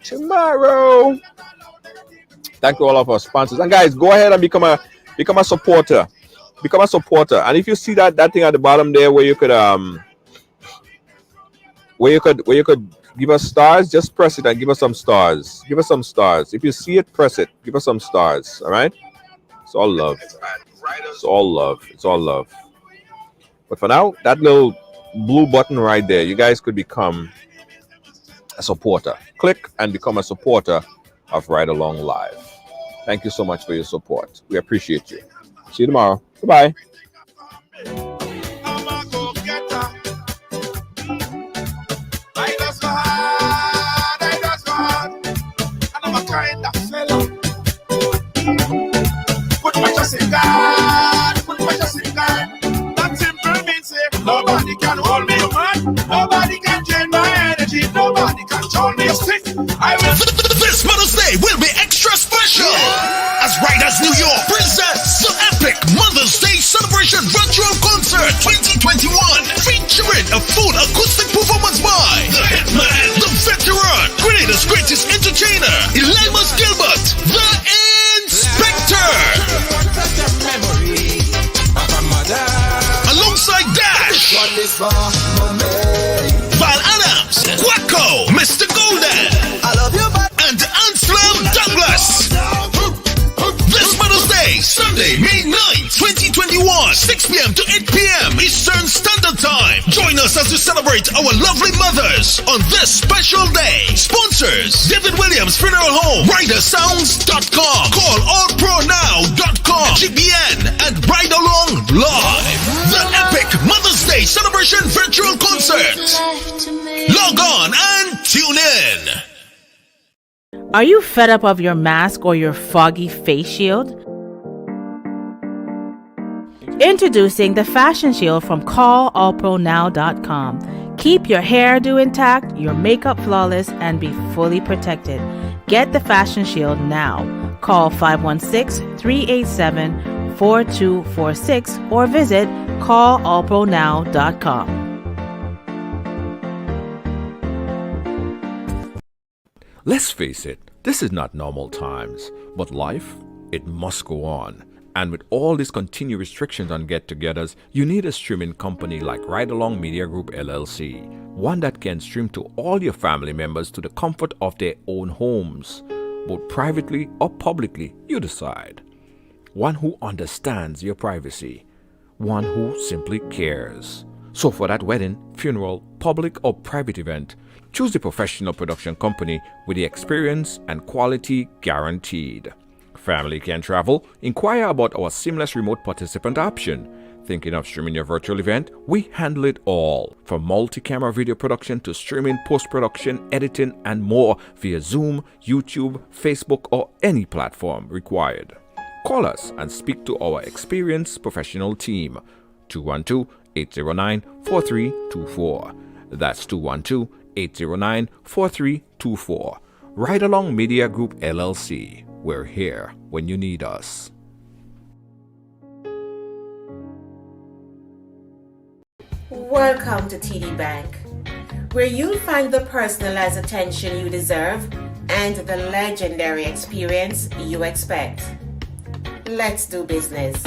tomorrow. Thank you all of our sponsors. And guys, go ahead and become a supporter. Become a supporter. And if you see that thing at the bottom there where you could give us stars, just press it and give us some stars. Give us some stars. If you see it, press it. Give us some stars. All right? It's all love. It's all love. It's all love. But for now, that little blue button right there, you guys could become a supporter. Click and become a supporter of Ride Along Live. Thank you so much for your support. We appreciate you. See you tomorrow. Goodbye. Nobody can hold me, man. Nobody can drain my energy. Nobody can hold me sick. I will. This Mother's Day will be extra special as Riders New York presents the epic Mother's Day Celebration Virtual Concert 2021, featuring a full acoustic performance by the Hitman, the Veteran, Grenada's greatest entertainer, Elimus Gilbert, the Inspector. Alongside Dash, Val Adams, Quaco, Mr. Golden, and Anselm Douglas. This Mother's Day, Sunday, May 9, 2021, 6 p.m. to 8 p.m. Eastern Standard Time. Join us as we celebrate our lovely mothers on this special day. Sponsors: David Williams Funeral Home, RiderSounds.com, Call AllProNow.com, GBN, and Ridealong Live. The epic Mother's Day Celebration Virtual Concert. Log on and tune in. Are you fed up of your mask or your foggy face shield? Introducing the Fashion Shield from CallAllProNow.com. Keep your hairdo intact, your makeup flawless, and be fully protected. Get the Fashion Shield now. Call 516-387-4246 or visit CallAllProNow.com. Let's face it, this is not normal times, but life, it must go on. And with all these continued restrictions on get-togethers, you need a streaming company like Ridealong Media Group LLC, one that can stream to all your family members to the comfort of their own homes, both privately or publicly, you decide. One who understands your privacy, one who simply cares. So for that wedding, funeral, public or private event, choose the professional production company with the experience and quality guaranteed. Family can travel? Inquire about our seamless remote participant option. Thinking of streaming your virtual event? We handle it all. From multi-camera video production to streaming, post-production, editing, and more via Zoom, YouTube, Facebook, or any platform required. Call us and speak to our experienced professional team. 212-809-4324. That's 212-809-4324. Ridealong Media Group LLC. We're here when you need us. Welcome to TD Bank, where you'll find the personalized attention you deserve and the legendary experience you expect. Let's do business.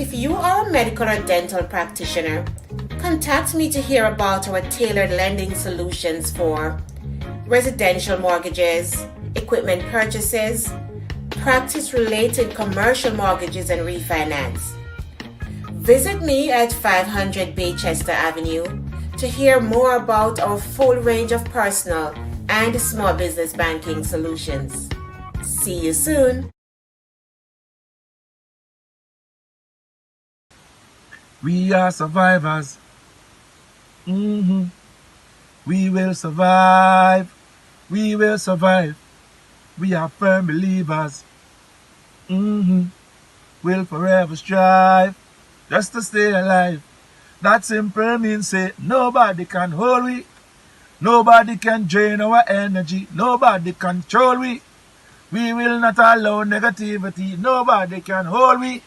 If you are a medical or dental practitioner, contact me to hear about our tailored lending solutions for residential mortgages, equipment purchases, practice-related commercial mortgages and refinance. Visit me at 500 Baychester Avenue to hear more about our full range of personal and small business banking solutions. See you soon. We are survivors. We will survive. We will survive. We are firm believers. We'll forever strive just to stay alive. That simple means say nobody can hold we. Nobody can drain our energy. Nobody control we. We will not allow negativity. Nobody can hold we.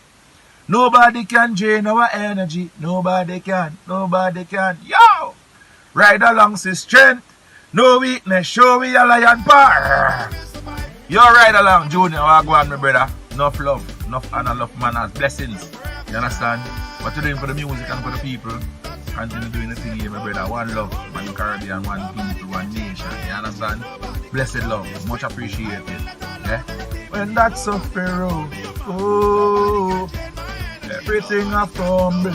Nobody can drain our energy. Nobody can. Nobody can. Yo! Ride along to strength. No weakness. Show we a lion power. Yo, ride along, Junior. Go on, my brother. Enough love. Enough honor, enough manners. Blessings. You understand? What you're doing for the music and for the people. Continue doing the thing here, my brother. One love. One Caribbean, one people, one nation. You understand? Blessed love. Much appreciated. Yeah? When that's a pharaoh. Oh. Everything I fumble.